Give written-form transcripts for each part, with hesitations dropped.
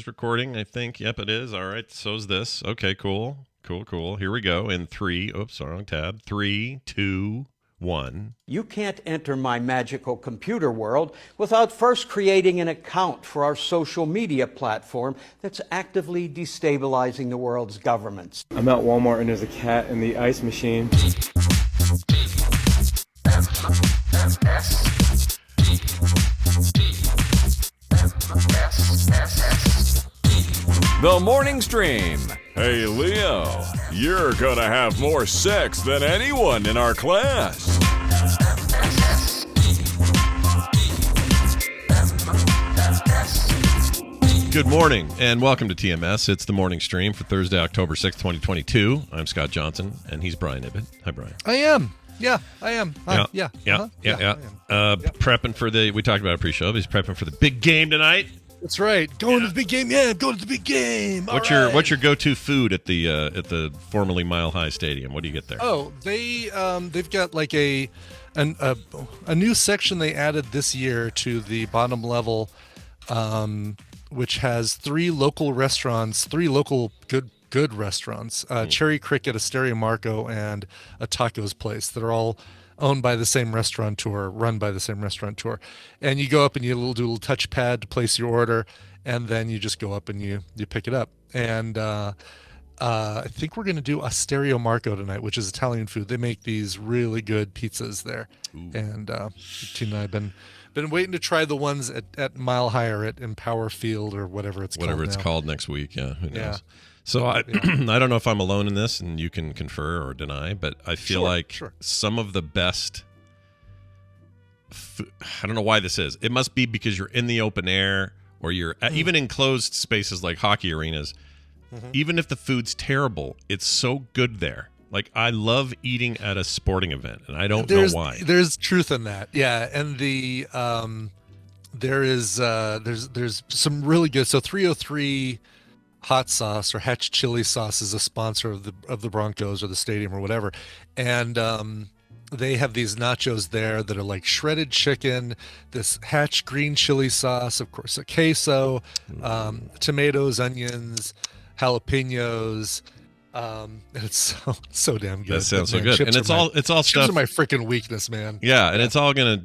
is recording, I think. Yep, it is. All right, so's this. Okay, cool. Here we go. In 3, oops, wrong tab. 3, 2, 1. You can't enter my magical computer world without first creating an account for our social media platform that's actively destabilizing the world's governments. I'm at Walmart and there's a cat in the ice machine. The Morning Stream. Hey, Leo, you're gonna have more sex than anyone in our class. Good morning, and welcome to TMS. It's the Morning Stream for Thursday, October 6th, 2022. I'm Scott Johnson, and he's Brian Ibbett. Hi, Brian. I am. Yeah, I am. Yeah. I am. Prepping for we talked about it pre-show, but he's prepping for the big game tonight. That's right. Going to the big game. Yeah, I'm going to the big game. What's your go-to food at the formerly Mile High Stadium? What do you get there? Oh, they've got like a new section they added this year to the bottom level, which has three local good restaurants, Cherry Cricket, Asteria Marco, and a tacos place that are all owned by the same restaurateur, run by the same restaurateur. And you go up and you do a little touchpad to place your order, and then you just go up and you pick it up. And I think we're going to do Asteria Marco tonight, which is Italian food. They make these really good pizzas there. Ooh. And Tina and I have been waiting to try the ones at Mile High or at Empower Field or whatever it's called next week. Yeah, who knows? So I don't know if I'm alone in this, and you can confer or deny, but I feel some of the best I don't know why this is. It must be because you're in the open air, or you're even in closed spaces like hockey arenas. Mm-hmm. Even if the food's terrible, it's so good there. Like, I love eating at a sporting event, and I don't know why. There's truth in that, yeah. And there's some really good. So 303 hot sauce or Hatch chili sauce is a sponsor of the Broncos or the stadium or whatever, and they have these nachos there that are like shredded chicken, this Hatch green chili sauce, of course, a queso, tomatoes, onions, jalapenos. And it's so damn good. That sounds so good. And it's all stuff. Chips are my freaking weakness, man. Yeah, and it's all gonna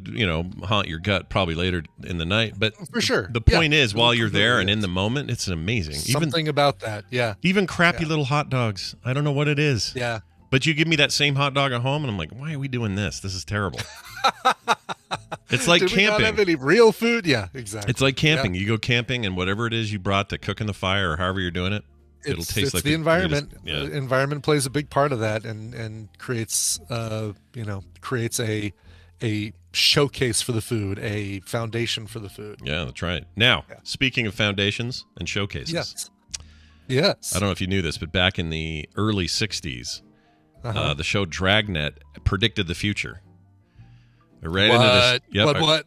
haunt your gut probably later in the night. But for sure, the point is, while you're there and in the moment, it's amazing. Something about that, yeah. Even crappy little hot dogs. I don't know what it is. Yeah. But you give me that same hot dog at home, and I'm like, why are we doing this? This is terrible. It's like camping. We not have any real food? Yeah, exactly. It's like camping. Yeah. You go camping, and whatever it is you brought to cook in the fire or however you're doing it, it'll taste like the environment. The environment plays a big part of that, and creates a showcase for the food, a foundation for the food. Yeah, that's right. Now, speaking of foundations and showcases, yes. I don't know if you knew this, but back in the early '60s, the show Dragnet predicted the future. Right into this. Yep. What?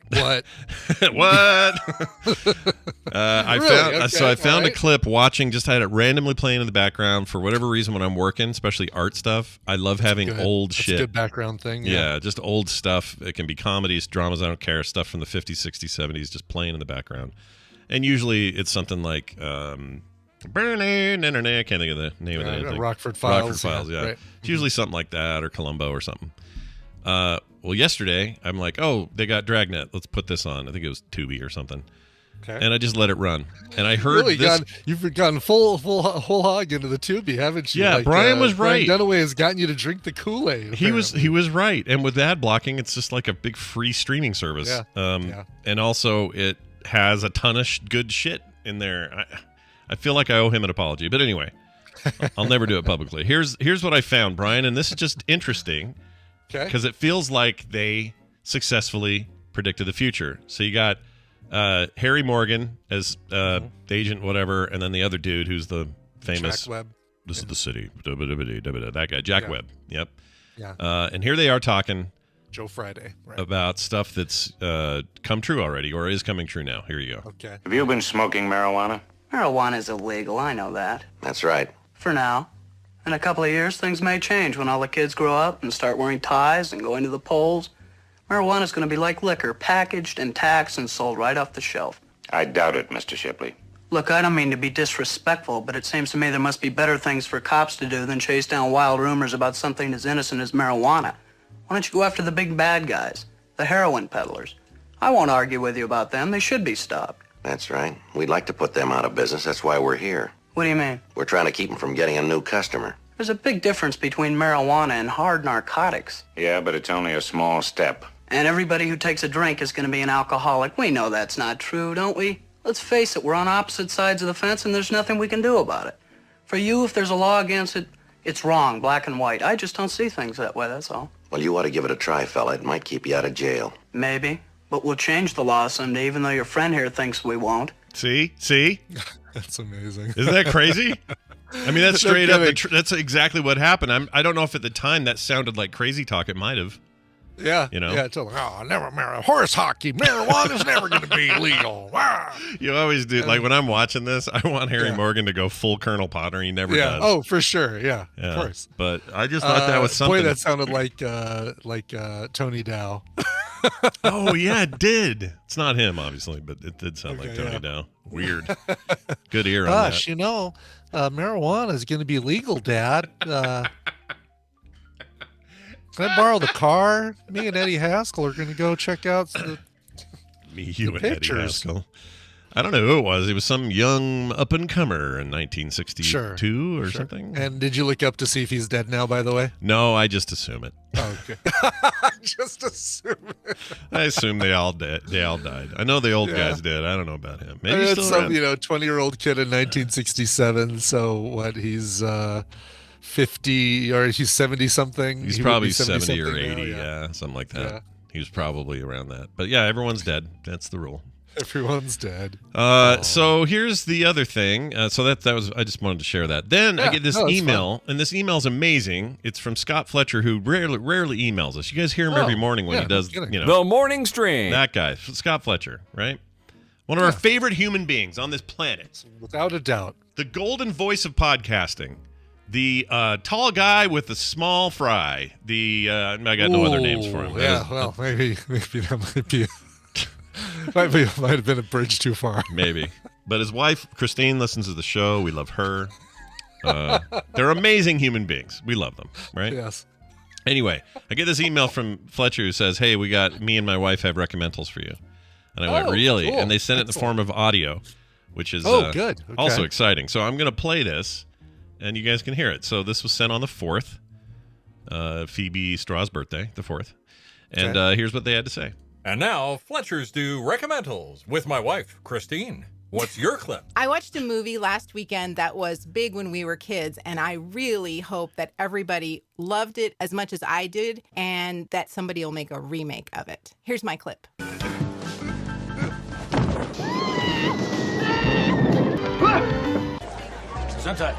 What? I found a clip watching. Just had it randomly playing in the background for whatever reason when I'm working, especially art stuff. I love having old shit. That's a good background thing. Yeah, just old stuff. It can be comedies, dramas. I don't care. Stuff from the 50s, 60s, 70s, just playing in the background. And usually it's something like Burning Internet. I can't think of the name of the Rockford Files. Yeah. Right. It's usually something like that, or Columbo or something. Well, yesterday, I'm like, oh, they got Dragnet. Let's put this on. I think it was Tubi or something. Okay. And I just let it run. And I heard you've gone whole hog into the Tubi, haven't you? Yeah, like, Brian was right. Brian Dunaway has gotten you to drink the Kool-Aid. He was right. And with ad blocking, it's just like a big free streaming service. Yeah. And also, it has a ton of good shit in there. I feel like I owe him an apology. But anyway, I'll never do it publicly. Here's what I found, Brian, and this is just interesting. Because it feels like they successfully predicted the future. So you got Harry Morgan as the agent, whatever, and then the other dude who's the famous. Jack Webb. This is the city. That guy, Jack Webb. Yep. Yeah. And here they are talking. Joe Friday. Right. About stuff that's come true already or is coming true now. Here you go. Okay. Have you been smoking marijuana? Marijuana is illegal. I know that. That's right. For now. In a couple of years, things may change when all the kids grow up and start wearing ties and going to the polls. Marijuana is going to be like liquor, packaged and taxed and sold right off the shelf. I doubt it, Mr. Shipley. Look, I don't mean to be disrespectful, but it seems to me there must be better things for cops to do than chase down wild rumors about something as innocent as marijuana. Why don't you go after the big bad guys, the heroin peddlers? I won't argue with you about them. They should be stopped. That's right. We'd like to put them out of business. That's why we're here. What do you mean? We're trying to keep them from getting a new customer. There's a big difference between marijuana and hard narcotics. Yeah, but it's only a small step. And everybody who takes a drink is going to be an alcoholic. We know that's not true, don't we? Let's face it, we're on opposite sides of the fence and there's nothing we can do about it. For you, if there's a law against it, it's wrong, black and white. I just don't see things that way, that's all. Well, you ought to give it a try, fella. It might keep you out of jail. Maybe, but we'll change the law someday, even though your friend here thinks we won't. See? That's amazing. Isn't that crazy? I mean, that's straight up. That's exactly what happened. I don't know if at the time that sounded like crazy talk. It might have. Yeah. You know? Yeah. It's like, horse hockey. Marijuana's never going to be legal. You always do. Like when I'm watching this, I want Harry Morgan to go full Colonel Potter. He never does. Oh, for sure. Yeah. Of course. But I just thought that was something. Boy, that sounded like Tony Dow. Oh, yeah, it did. It's not him, obviously, but it did sound like Tony Dow. Weird. Good ear on that. Gosh, marijuana is going to be legal, Dad. Can I borrow the car? Me and Eddie Haskell are going to go check out the you and pictures. Eddie Haskell. I don't know who it was. He was some young up-and-comer in 1962 or something. And did you look up to see if he's dead now, by the way? No, I just assume it. Oh, okay. Just assume it. I assume they all died. I know the old guys did. I don't know about him. Maybe he's it's still some, around. 20-year-old kid in 1967. So what? He's 50 or he's 70 something. He's probably 70 or 80. Yeah, something like that. Yeah. He was probably around that. But yeah, everyone's dead. That's the rule. Everyone's dead. So here's the other thing. So that was. I just wanted to share that. Then I get this email, and this email is amazing. It's from Scott Fletcher, who rarely emails us. You guys hear him every morning when he does. The morning stream. That guy, Scott Fletcher, right? One of our favorite human beings on this planet, without a doubt. The golden voice of podcasting. The tall guy with the small fry. I got no other names for him. Yeah, well, maybe that might be. might have been a bridge too far. Maybe. But his wife, Christine, listens to the show. We love her. They're amazing human beings. We love them, right? Yes. Anyway, I get this email from Fletcher who says, hey, me and my wife have Recommendals for you. And I went, really? Cool. And they sent it in the form of audio, which is good. Okay. Also exciting. So I'm going to play this, and you guys can hear it. So this was sent on the 4th, Phoebe Straw's birthday, the 4th. And here's what they had to say. And now, Fletchers do Recommendals with my wife, Christine. What's your clip? I watched a movie last weekend that was big when we were kids, and I really hope that everybody loved it as much as I did, and that somebody will make a remake of it. Here's my clip. Sunset.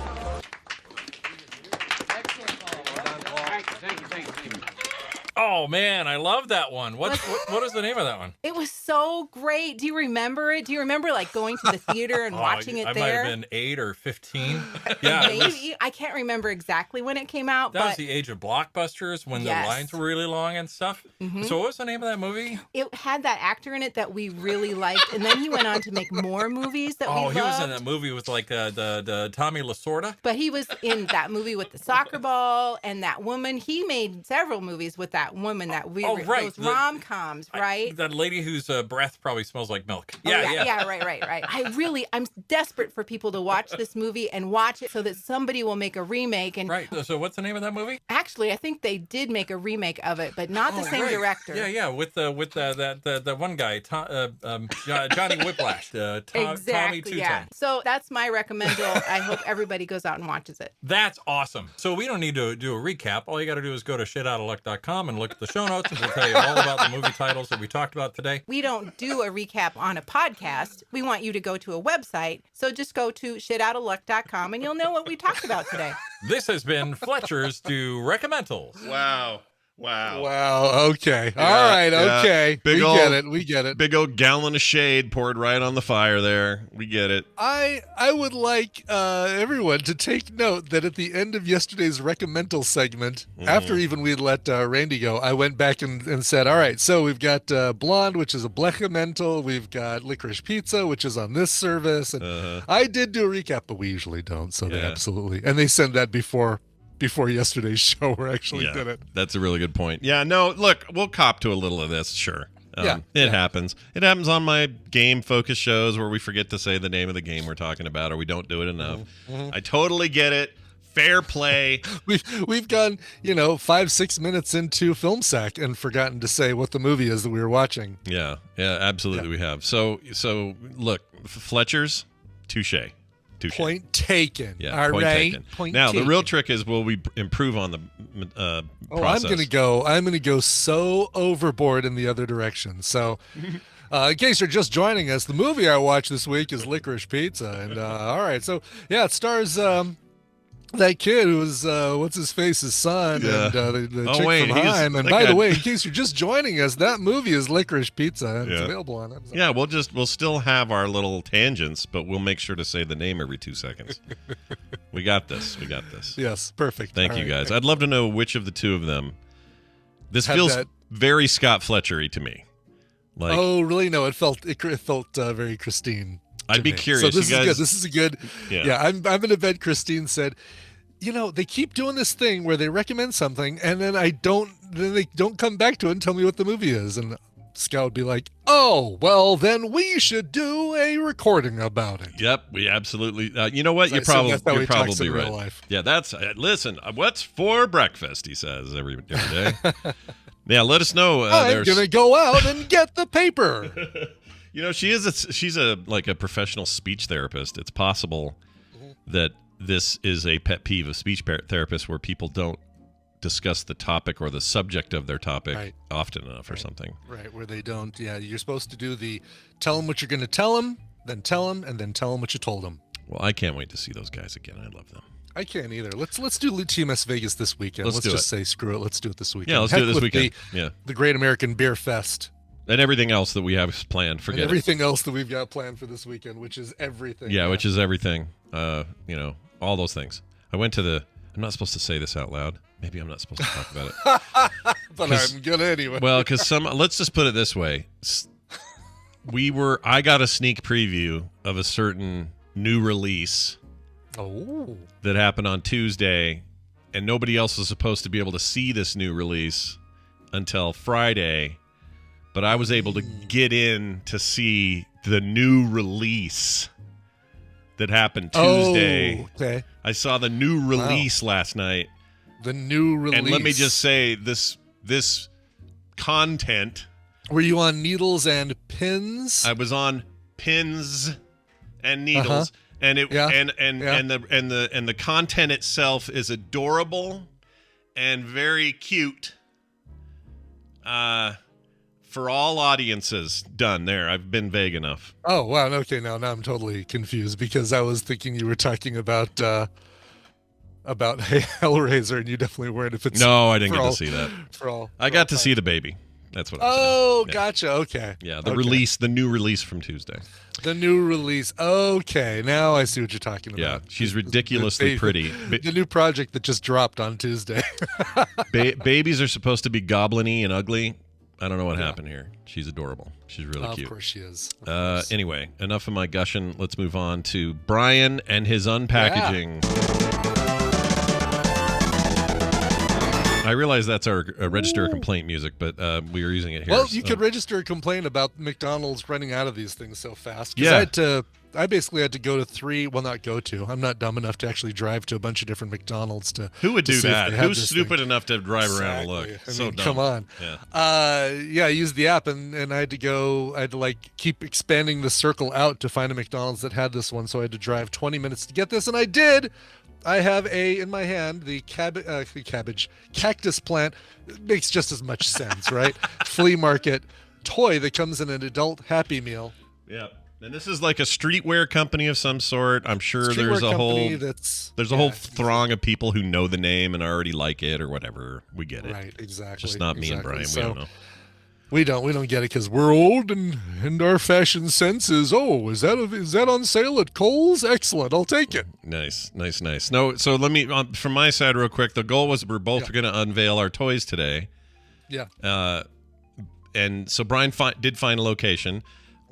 Oh, man, I love that one. What is the name of that one? It was so great. Do you remember it? Do you remember, going to the theater and watching it there? I might have been 8 or 15. Yeah, maybe. I can't remember exactly when it came out. That was the age of blockbusters when the lines were really long and stuff. Mm-hmm. So what was the name of that movie? It had that actor in it that we really liked, and then he went on to make more movies that we loved. Oh, he was in that movie with, the Tommy Lasorda? But he was in that movie with the soccer ball and that woman. He made several movies with that woman that we those rom-coms, right? That lady whose breath probably smells like milk. Yeah, right. I'm desperate for people to watch this movie and watch it so that somebody will make a remake. And right. So what's the name of that movie? Actually, I think they did make a remake of it, but not the same director. Yeah, with the one guy, Johnny Whiplash, exactly, Tommy Two-Tone. Yeah. So that's my recommendal. I hope everybody goes out and watches it. That's awesome. So we don't need to do a recap. All you got to do is go to shitoutaluck.com and look at the show notes, and we'll tell you all about the movie titles that we talked about today. We don't do a recap on a podcast. We want you to go to a website. So just go to shitoutaluck.com and you'll know what we talked about today. This has been Fletcher's Do Recommendals. Wow. Wow. Okay. All right. Okay. We get it. Big old gallon of shade poured right on the fire there. We get it. I would like everyone to take note that at the end of yesterday's Recommendal segment, after even we had let Randy go, I went back and said, all right, so we've got Blonde, which is a Blechemental. We've got Licorice Pizza, which is on this service. And I did do a recap, but we usually don't. So they absolutely. And they send that before yesterday's show where I actually did it. That's a really good point. Yeah, no, look, we'll cop to a little of this, sure. It happens. It happens on my game-focused shows where we forget to say the name of the game we're talking about or we don't do it enough. I totally get it. Fair play. We've gone, 5-6 minutes into Film Sack and forgotten to say what the movie is that we were watching. Yeah, absolutely we have. So look, Fletcher's, touche. Point taken. Yeah, all point right. taken. Point now taken. the real trick is, will we improve on the process? I'm gonna go so overboard in the other direction. So, in case you're just joining us, the movie I watched this week is Licorice Pizza, and all right, so yeah, it stars that kid who was what's his face's son, and the chick from Heim. And by the way, in case you're just joining us, that movie is Licorice Pizza, and it's available on Amazon. Yeah, we'll still have our little tangents, but we'll make sure to say the name every 2 seconds. We got this. Yes, perfect. Thank you, guys. I'd love to know which of the two of them. This feels very Scott Fletchery to me. Like, oh, really? No, it felt very Christine. I'd be curious. So this is good. This is a good. Yeah, I'm going to bet Christine said, they keep doing this thing where they recommend something and then they don't come back to it and tell me what the movie is. And Scott would be like, oh, well, then we should do a recording about it. Yep, we absolutely. You know what? You're probably right. Life. Yeah, that's. Listen, what's for breakfast? He says every day. Yeah, let us know. I'm going to go out and get the paper. She's a professional speech therapist. It's possible that this is a pet peeve of speech therapists where people don't discuss the topic or the subject of their topic often enough or something. Right, where they don't. Yeah, you're supposed to do the tell them what you're going to tell them, then tell them, and then tell them what you told them. Well, I can't wait to see those guys again. I love them. I can't either. Let's do TMS Vegas this weekend. Let's just say screw it. Let's do it this weekend. Yeah, let's do it this weekend. The Great American Beer Fest. And everything else that we have planned. Forget everything else that we've got planned for this weekend, which is everything. Yeah, which is everything. All those things. I went to I'm not supposed to say this out loud. Maybe I'm not supposed to talk about it. But I'm gonna anyway. Well, because let's just put it this way. I got a sneak preview of a certain new release. Oh. That happened on Tuesday, and nobody else was supposed to be able to see this new release until Friday. But I was able to get in to see the new release that happened Tuesday. Oh, okay. I saw the new release last night. The new release. And let me just say, this content. Were you on needles and pins? I was on pins and needles, and it and the content itself is adorable and very cute. For all audiences, done there. I've been vague enough. Oh wow! Okay, now I'm totally confused because I was thinking you were talking about Hellraiser, and you definitely weren't. If it's no, I didn't get to see that. I got to see the baby. That's what. Oh, gotcha. Okay. Yeah, the new release from Tuesday. The new release. Okay, now I see what you're talking about. Yeah, she's ridiculously pretty. The new project that just dropped on Tuesday. Babies are supposed to be goblin-y and ugly. I don't know what happened here. She's adorable. She's really cute. Of course she is. Anyway, enough of my gushing. Let's move on to Brian and his unpackaging. I realize that's our register a complaint music, but we are using it here. Well, you could register a complaint about McDonald's running out of these things so fast. Yeah. I basically had to go to 3. Well, not go to. I'm not dumb enough to actually drive to a bunch of different McDonald's to. Who would do that? Who's stupid enough to drive around and look? I so mean, dumb. Come on. Yeah. I used the app and I had to go. I had to keep expanding the circle out to find a McDonald's that had this one. So I had to drive 20 minutes to get this, and I did. I have in my hand the cactus plant. It makes just as much sense, right? Flea market toy that comes in an adult Happy Meal. Yeah. And this is like a streetwear company of some sort. I'm sure Streetwear there's a whole company whole throng of people who know the name and already like it or whatever. We get it. Right, exactly. Just not me and Brian. So, we don't know. We don't get it because we're old and our fashion sense is, is that on sale at Kohl's? Excellent, I'll take it. Nice. No, so let me from my side real quick. The goal was we're both going to unveil our toys today. Yeah. And so Brian did find a location.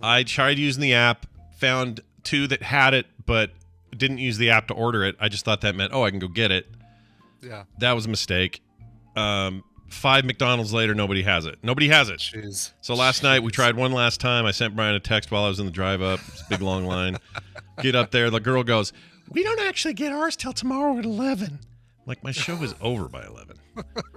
I tried using the app, found 2 that had it, but didn't use the app to order it. I just thought that meant, I can go get it. Yeah. That was a mistake. 5 McDonald's later, nobody has it. Jeez. So last night, we tried one last time. I sent Brian a text while I was in the drive up. It's a big, long line. Get up there. The girl goes, we don't actually get ours till tomorrow at 11. Like, my show is over by 11.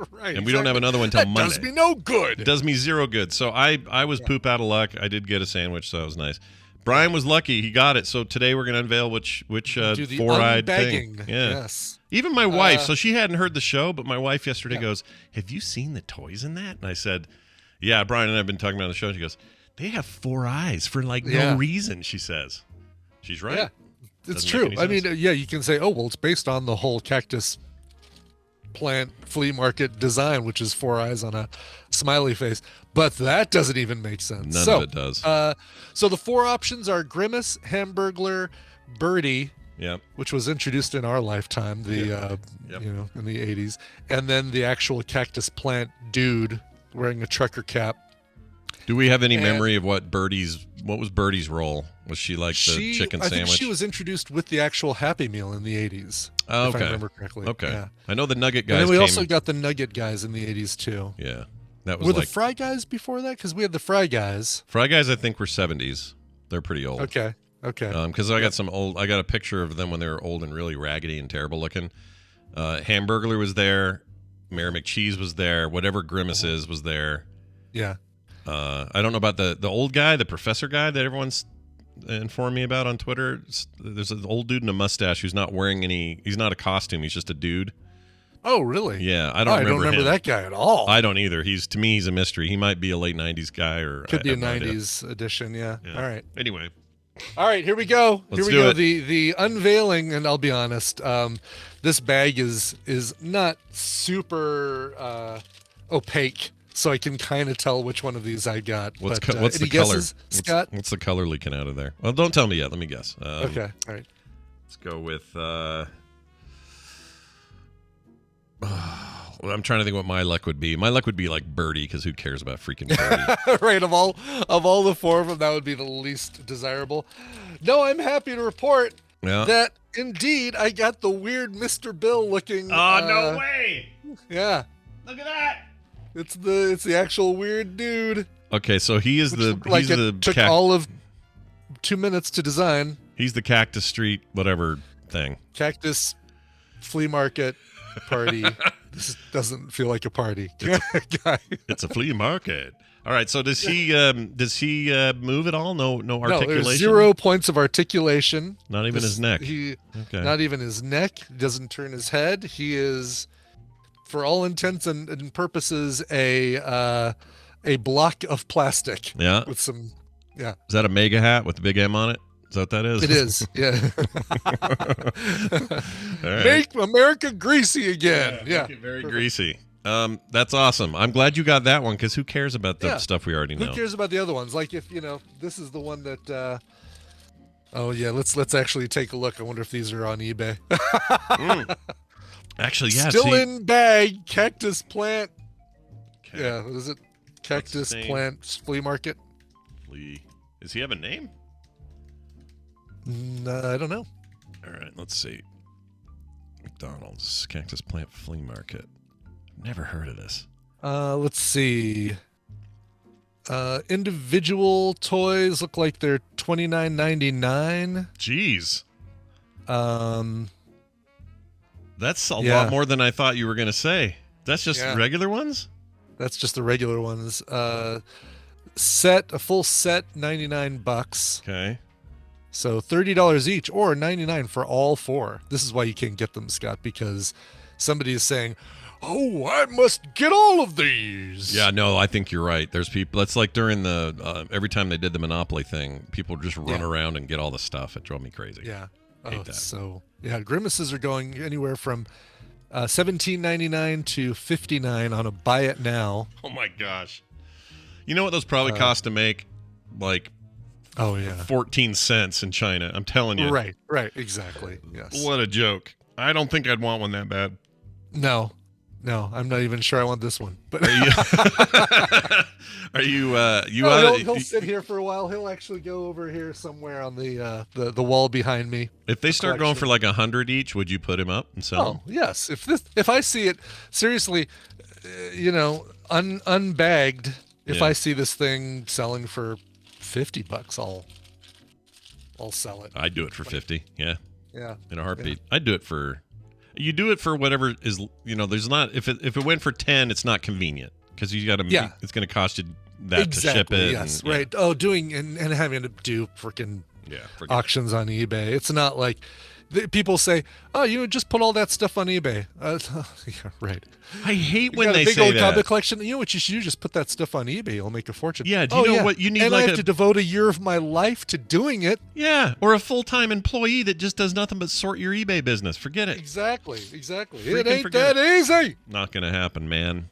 Right. And we don't have another one till Monday. Does me no good. It does me zero good. So I was poop out of luck. I did get a sandwich, so that was nice. Brian was lucky. He got it. So today we're going to unveil which four-eyed thing. Yeah. Yes. Even my wife, so she hadn't heard the show, but my wife yesterday goes, have you seen the toys in that? And I said, yeah, Brian and I have been talking about the show. She goes, they have 4 eyes for no reason, she says. She's right. Yeah, it's true. I mean, you can say, it's based on the whole cactus plant flea market design, which is 4 eyes on a smiley face. But that doesn't even make sense. None of it does. So the 4 options are Grimace, Hamburglar, Birdie, which was introduced in our lifetime, in the 80s, and then the actual cactus plant dude wearing a trucker cap. Do we have any memory of what was Birdie's role? Was she like the chicken sandwich? I think she was introduced with the actual Happy Meal in the 80s. Oh, okay. If I remember correctly. Okay. Yeah. I know the Nugget guys And then we also got the Nugget guys in the 80s too. Yeah. That was Were the Fry Guys before that? Because we had the Fry Guys. Fry Guys, I think, were 70s. They're pretty old. Okay. Because I got a picture of them when they were old and really raggedy and terrible looking. Hamburglar was there. Mayor McCheese was there. Whatever Grimace is was there. Yeah. I don't know about the old guy, the professor guy that everyone's informed me about on Twitter. There's an old dude in a mustache who's not wearing he's not a costume. He's just a dude. Oh, really? Yeah, I don't remember him. That guy at all. I don't either. To me, he's a mystery. He might be a late 90s guy or could be a 90s edition, yeah. All right. Anyway. All right, here we go. Let's do it. The unveiling, and I'll be honest, this bag is not super opaque, so I can kind of tell which one of these I got. What's but, the any color? Guesses, Scott? What's the color leaking out of there? Well, don't tell me yet. Let me guess. Okay. All right. Let's go with. I'm trying to think what my luck would be. My luck would be like Birdie, because who cares about freaking Birdie? Right. Of all the 4 of them, that would be the least desirable. No, I'm happy to report that indeed I got the weird Mr. Bill looking. Oh, no way! Yeah. Look at that. It's the actual weird dude. Okay, so he is took all of 2 minutes to design. He's the Cactus Street whatever thing. Cactus flea market party. This doesn't feel like a party. It's a flea market. All right, so does he move at all? No articulation. No, there's 0 points of articulation. Not even his neck. Not even his neck. He doesn't turn his head. He is, for all intents and purposes, a block of plastic. Yeah. With some. Yeah. Is that a mega hat with the big M on it? Is that what that is? It is, yeah. Right. Make America greasy again. Yeah. Make it very greasy. That's awesome. I'm glad you got that one, because who cares about the stuff we already know? Who cares about the other ones? Like if this is the one that. Let's actually take a look. I wonder if these are on eBay. Actually, yeah. Still in bag, cactus plant. Yeah, what is it? Cactus plant flea market. Does he have a name? I don't know. All right, let's see. McDonald's Cactus Plant Flea Market. Never heard of this. Let's see. Individual toys look like they're $29.99. Jeez. That's a lot more than I thought you were going to say. That's just regular ones? That's just the regular ones. A full set, $99. Okay. So $30 each, or $99 for all 4. This is why you can't get them, Scott, because somebody is saying, Oh, I must get all of these. Yeah, no, I think you're right. There's people. That's like during the every time they did the Monopoly thing, people just run around and get all the stuff. It drove me crazy. Yeah. Hate that. So yeah, grimaces are going anywhere from $17.99 to $59 on a buy it now. Oh my gosh! You know what those probably cost to make? Like, 14 cents in China. I'm telling you. Right, exactly. Yes. What a joke! I don't think I'd want one that bad. No, I'm not even sure I want this one. But are you? He'll sit here for a while. He'll actually go over here somewhere on the wall behind me. If they start going for like 100 each, would you put him up and sell them? Oh yes. If I see it seriously, unbagged. If I see this thing selling for $50, I'll sell it. I'd do it for 50. Yeah. Yeah. In a heartbeat. Yeah. I'd do it for. You do it for whatever is, there's not, if it went for 10, it's not convenient because you got to, it's going to cost you that to ship it. Yes, right. Oh, doing and having to do freaking auctions on eBay. It's not like people say, oh, just put all that stuff on eBay. Yeah, right. I hate you when got they a big say old that. comic collection. You know what you should do? Just put that stuff on eBay. You'll make a fortune. Yeah. Do you know what you need? And like I have to devote a year of my life to doing it. Yeah, or a full-time employee that just does nothing but sort your eBay business. Forget it. Exactly. Freaking It ain't that easy. Not gonna happen, man.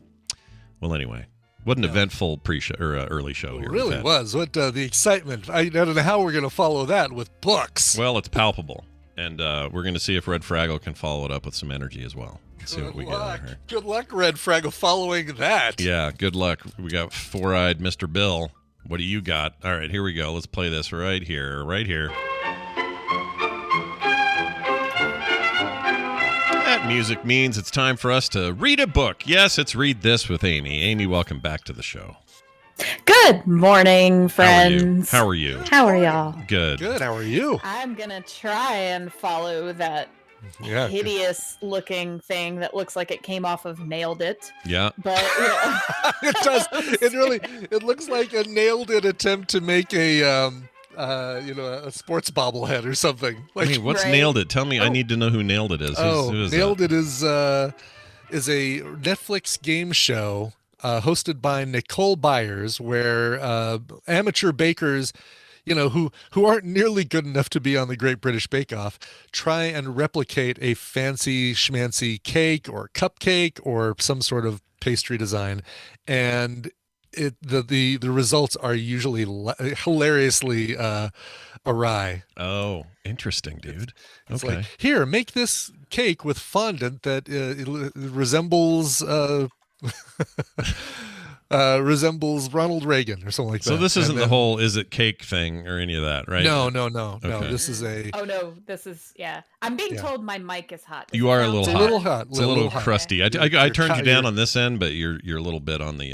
Well, anyway, what an eventful pre-show or early show here. It really was. What the excitement. I don't know how we're going to follow that with books. Well, it's palpable. And we're going to see if Red Fraggle can follow it up with some energy as well. Let's see what we get out of her. Good luck, Red Fraggle, following that. Yeah, good luck. We got four-eyed Mr. Bill. What do you got? All right, here we go. Let's play this right here. That music means it's time for us to read a book. Yes, it's Read This with Amy. Amy, welcome back to the show. Good morning, friends. How are you? How are y'all? Good. How are you? I'm going to try and follow that hideous looking thing that looks like it came off of Nailed It. Yeah. But it does. It looks like a Nailed It attempt to make a sports bobblehead or something. Like, hey, what's Nailed It? Tell me. I need to know who Nailed It is. Who is Nailed that? It is a Netflix game show hosted by Nicole Byers, where amateur bakers, who aren't nearly good enough to be on the Great British Bake Off, try and replicate a fancy schmancy cake or cupcake or some sort of pastry design, and the results are usually hilariously awry. Oh, interesting, dude. It's okay. like, here, make this cake with fondant that resembles Ronald Reagan or something like that. So this isn't the whole "is it cake" thing or any of that, right? No. Okay. This is Oh no, this is I'm being told my mic is hot. You are a little hot. It's a little crusty. I turned you down you're- on this end, but you're a little bit on the.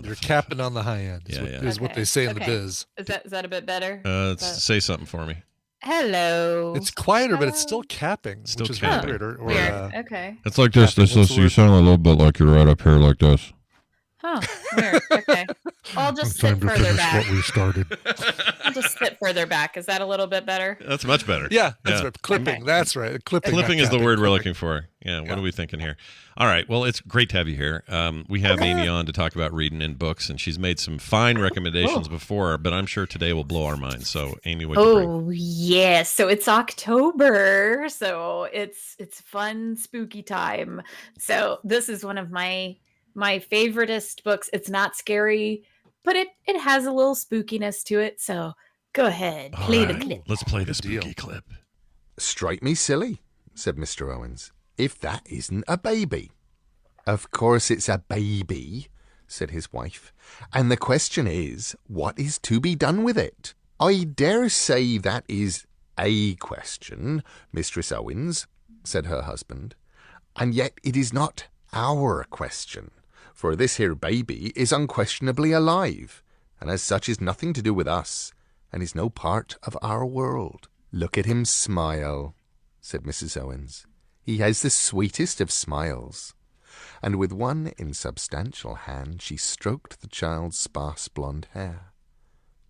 You're capping on the high end. Is what they say in the biz. Is that a bit better? Say something for me. Hello. It's quieter, but it's still capping. Still which is capping. weird. Weird. Okay. It's like this. You sound a little bit like you're right up here, like this. Huh. Weird. Okay. I'll just sit further back. What we started. I'll just sit further back. Is that a little bit better? That's much better. Yeah, that's right. Clipping. Okay. That's right. Clipping. Clipping is the capping, word we're clipping. looking for. Yeah. What are we thinking here? All right. Well, it's great to have you here. We have Amy on to talk about reading in books, and she's made some fine recommendations before, but I'm sure today will blow our minds. So, Amy, what'd you bring? Oh yes, so it's October, so it's fun, spooky time. So this is one of my favoriteest books. It's not scary, but it has a little spookiness to it. So go ahead, play the clip. Let's play the spooky clip. Strike me silly, said Mr. Owens, if that isn't a baby. Of course it's a baby, said his wife. And the question is, what is to be done with it? I dare say that is a question, Mistress Owens, said her husband. And yet it is not our question, for this here baby is unquestionably alive, and as such is nothing to do with us, and is no part of our world. Look at him smile, said Mrs. Owens. He has the sweetest of smiles. And with one insubstantial hand she stroked the child's sparse blonde hair.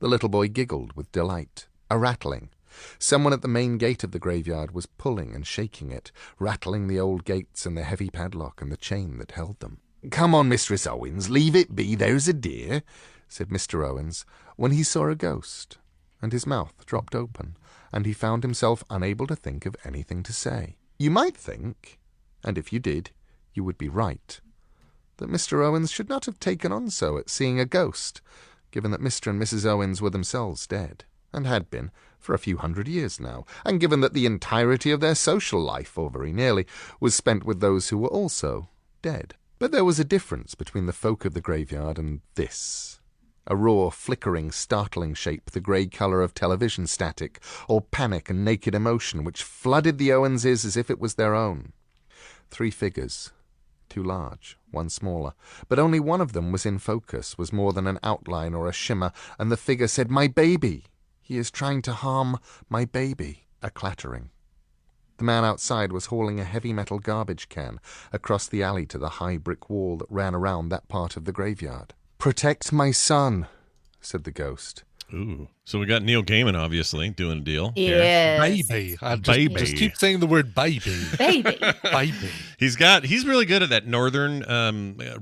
The little boy giggled with delight, a rattling, Someone at the main gate of the graveyard was pulling and shaking it, rattling the old gates and the heavy padlock and the chain that held them. "Come on, Mistress Owens, leave it be, there's a dear," said Mr. Owens, when he saw a ghost, and his mouth dropped open, and he found himself unable to think of anything to say. You might think, and if you did, you would be right, that Mr. Owens should not have taken on so at seeing a ghost, given that Mr. and Mrs. Owens were themselves dead, and had been for a few 100 years now, and given that the entirety of their social life, or very nearly, was spent with those who were also dead. But there was a difference between the folk of the graveyard and this. A raw, flickering, startling shape, the grey colour of television static, or panic and naked emotion, which flooded the Owenses as if it was their own. 3 figures, 2 large, 1 smaller, but only one of them was in focus, was more than an outline or a shimmer, and the figure said, "My baby! He is trying to harm my baby." A clattering. The man outside was hauling a heavy metal garbage can across the alley to the high brick wall that ran around that part of the graveyard. "Protect my son," said the ghost. Ooh. So we got Neil Gaiman, obviously, doing a deal. Yes. Baby. Just keep saying the word baby. Baby. Baby. He's really good at that northern,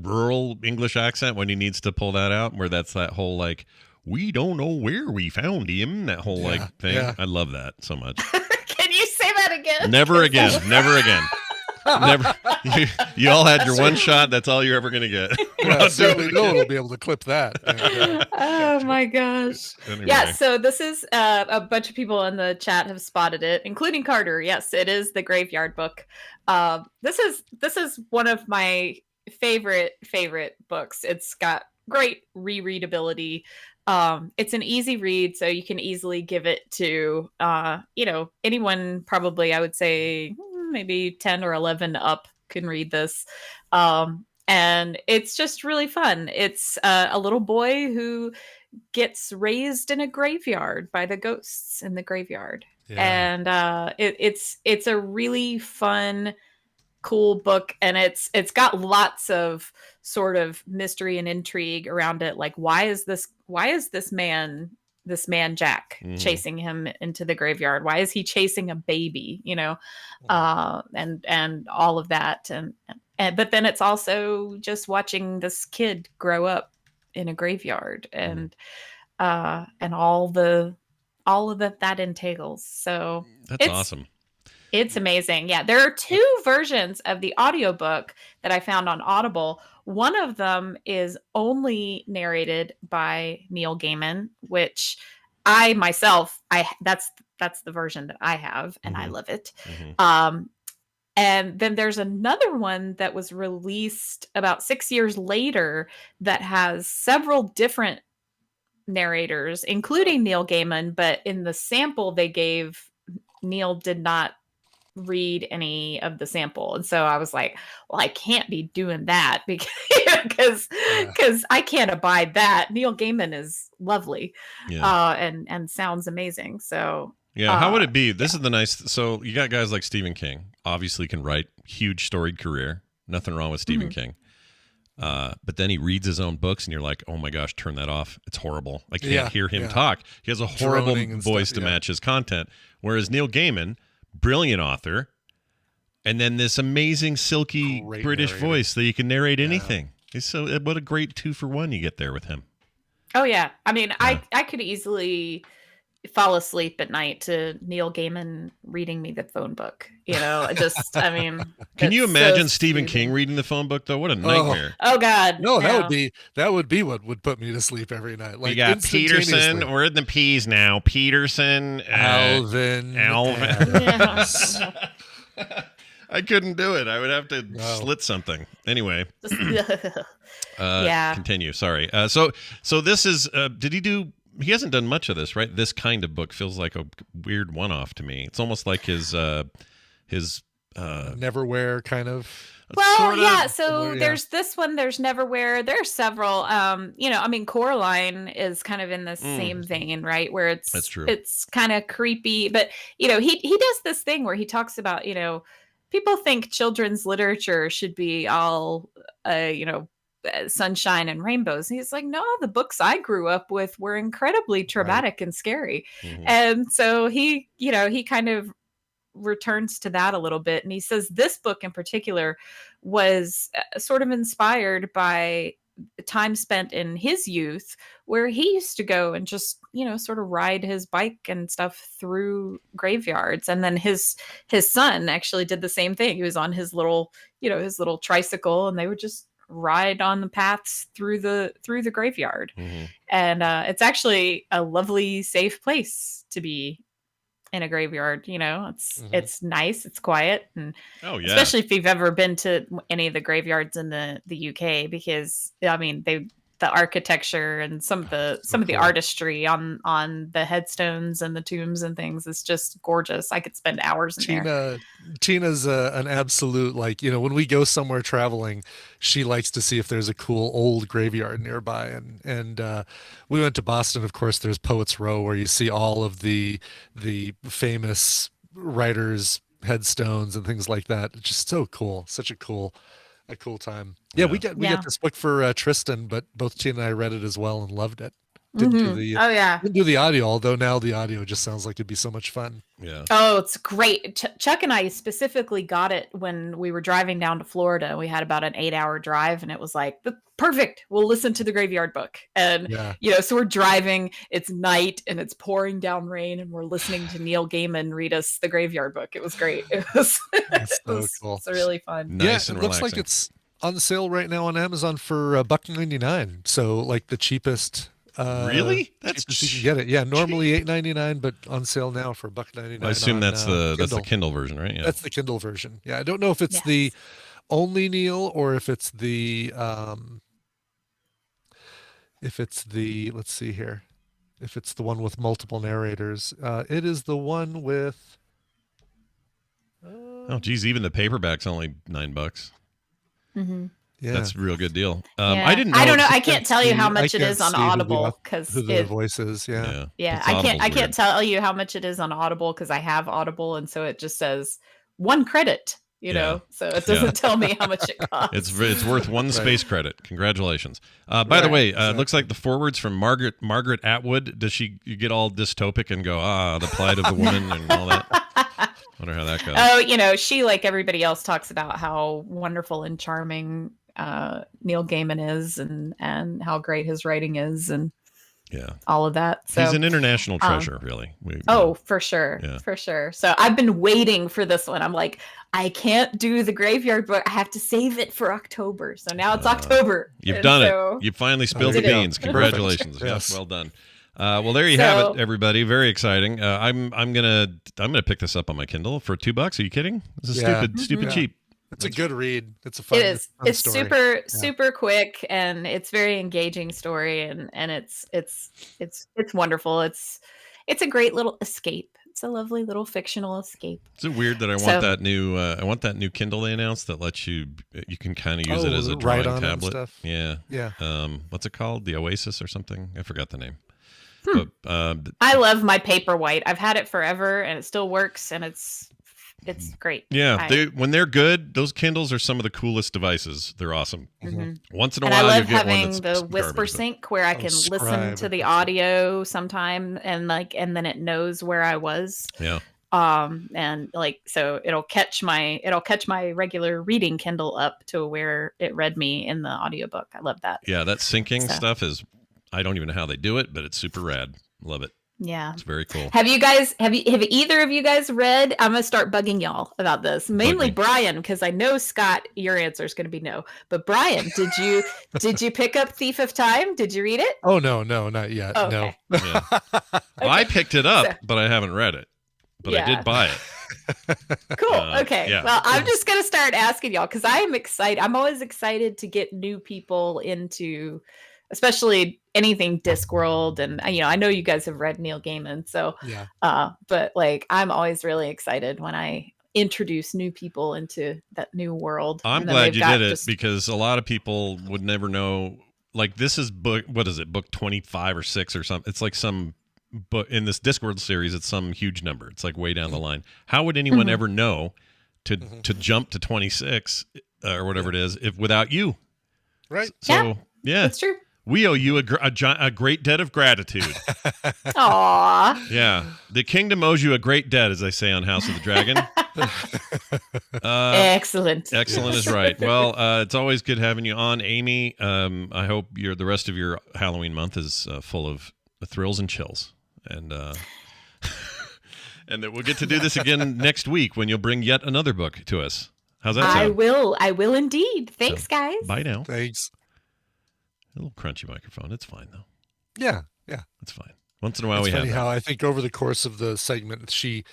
rural English accent when he needs to pull that out, where that's that whole, like, "we don't know where we found him," that whole, like, thing. Yeah. I love that so much. Can you say that again? Never again. Never again. Never. You all had your one shot. That's all you're ever going to get. Yeah, certainly no one will be able to clip that. Oh my gosh. Anyway. Yeah, so this is a bunch of people in the chat have spotted it, including Carter. Yes, it is the Graveyard Book. This is one of my favorite books. It's got great rereadability. It's an easy read, so you can easily give it to anyone. Probably, I would say maybe 10 or 11 up can read this. And it's just really fun. It's a little boy who gets raised in a graveyard by the ghosts in the graveyard. Yeah. And it's a really fun, cool book, and it's got lots of sort of mystery and intrigue around it. Like, why is this man Jack chasing him into the graveyard? Why is he chasing a baby? And all of that, and but then it's also just watching this kid grow up in a graveyard, and all of that entails. So that's awesome. It's amazing. Yeah, there are 2 versions of the audiobook that I found on Audible. One of them is only narrated by Neil Gaiman, which I myself, that's the version that I have, and I love it. And then there's another one that was released about 6 years later that has several different narrators, including Neil Gaiman, but in the sample they gave, Neil did not read any of the sample. And so I was like, well, I can't be doing that because I can't abide that. Neil Gaiman is lovely. And sounds amazing. So yeah, how would it be? This is the nice. So you got guys like Stephen King, obviously can write, huge storied career. Nothing wrong with Stephen King. But then he reads his own books, and you're like, oh my gosh, turn that off. It's horrible. I can't hear him talk. He has a horrible voice to match his content. Whereas Neil Gaiman, brilliant author, and then this amazing, silky British voice that you can narrate anything. So what a great 2-for-1 you get there with him. Oh yeah, I mean, I could easily fall asleep at night to Neil Gaiman reading me the phone book. I mean, can you imagine Stephen King reading the phone book though? What a nightmare! Oh God, no, that would be what would put me to sleep every night. Like, we got Peterson. We're in the P's now. Peterson, Alvin. Yes. I couldn't do it. I would have to slit something. Anyway. Continue. Sorry. So this is. Did he do? He hasn't done much of this, right? This kind of book feels like a weird one-off to me. It's almost like his Neverwhere kind of. Well, sort of, yeah. So there's this one. There's Neverwhere. There's several. I mean, Coraline is kind of in the same vein, right? Where that's true. It's kind of creepy, but he does this thing where he talks about people think children's literature should be all sunshine and rainbows. And he's like, no, the books I grew up with were incredibly traumatic and scary. And so he kind of returns to that a little bit. And he says this book in particular was sort of inspired by time spent in his youth where he used to go and just, sort of ride his bike and stuff through graveyards. And then his son actually did the same thing. He was on his little tricycle, and they would just ride on the paths through the graveyard. And it's actually a lovely, safe place to be in a graveyard. It's nice, it's quiet, and especially if you've ever been to any of the graveyards in the UK, because the architecture and some of the artistry on the headstones and the tombs and things is just gorgeous. I could spend hours in there. Tina's an absolute, when we go somewhere traveling, she likes to see if there's a cool old graveyard nearby. And we went to Boston, of course. There's Poets Row, where you see all of the famous writers' headstones and things like that. It's just so cool. Such a cool time. Yeah, we get this book for Tristan, but both Tina and I read it as well and loved it. Didn't do the audio, although now the audio just sounds like it'd be so much fun. Yeah. Oh, it's great. Chuck and I specifically got it when we were driving down to Florida. We had about an 8-hour drive, and it was like, perfect. We'll listen to the Graveyard Book. And, so we're driving, it's night and it's pouring down rain, and we're listening to Neil Gaiman read us the Graveyard Book. It was great. It was cool. It's really fun. Nice and it looks relaxing. like it's on sale right now on Amazon for $1.99. So like the cheapest. Really? That's cheapest you can get it. Yeah, normally $8.99, but on sale now for $1.99. I assume that's the Kindle version, right? Yeah. That's the Kindle version. Yeah, I don't know if it's the only Neil or if it's the let's see here. If it's the one with multiple narrators. It is the one with oh geez, even the paperback's only $9. Yeah, that's a real good deal. Yeah. I didn't know. I don't know. I can't tell you how much it is on Audible because the voice is. Yeah. I can't tell you how much it is on Audible because I have Audible, and so it just says 1 credit. So it doesn't tell me how much it costs. It's worth 1 space credit. Congratulations. By the way, it looks like the foreword's from Margaret Atwood. Does you get all dystopic and go, the plight of the woman and all that? Wonder how that goes. Oh, she, like everybody else, talks about how wonderful and charming Neil Gaiman is, and how great his writing is, and all of that. So he's an international treasure, really. For sure. For sure. So I've been waiting for this one. I'm like, I can't do the Graveyard Book. I have to save it for October. So now it's October. You've done it. You finally spilled the beans. Congratulations. Yes, well done. Well, there you have it, everybody. Very exciting. I'm gonna pick this up on my Kindle for $2. Are you kidding? This is stupid cheap. It's a good read. It's a fun. It is. Fun it's story. super quick, and it's very engaging story, and it's wonderful. It's a great little escape. It's a lovely little fictional escape. Is it weird that I want that new Kindle they announced that lets you can kind of use it as a drawing tablet? Yeah. What's it called? The Oasis or something? I forgot the name. But, I love my Paperwhite. I've had it forever, and it still works, and it's great. Yeah, when they're good, those Kindles are some of the coolest devices. They're awesome. Once in a while, I love you get having one that's the Whisper garbage, Sync where I can listen to the audio sometime, and then it knows where I was. Yeah. So it'll catch my regular reading Kindle up to where it read me in the audiobook. I love that. Yeah, that syncing stuff is, I don't even know how they do it, but it's super rad. Love it. Yeah. It's very cool. Have either of you guys read? I'm going to start bugging y'all about this. Mainly Brian, because I know, Scott, your answer is going to be no. But Brian, did you pick up Thief of Time? Did you read it? Oh, no, not yet. Oh, okay. No. Yeah. Well, I picked it up, but I haven't read it. But I did buy it. Cool. Okay. Yeah. Well, I'm just going to start asking y'all because I am excited. I'm always excited to get new people into, especially anything Discworld, and I know you guys have read Neil Gaiman, so but like I'm always really excited when I introduce new people into that new world. I'm glad you did it because a lot of people would never know. Like this is book 25 or 6 or something. It's like some book in this Discworld series. It's some huge number. It's like way down the line. How would anyone ever know to jump to 26 or whatever it is if without you? Right. So, yeah. That's true. We owe you a great debt of gratitude. Aw. Yeah. The kingdom owes you a great debt, as they say on House of the Dragon. Excellent. Excellent is right. Well, it's always good having you on, Amy. I hope the rest of your Halloween month is full of thrills and chills. And and that we'll get to do this again next week when you'll bring yet another book to us. How's that sound? I will indeed. Thanks, guys. Bye now. Thanks. A little crunchy microphone. It's fine, though. Yeah. It's fine. Once in a while it's we funny have how I think over the course of the segment, she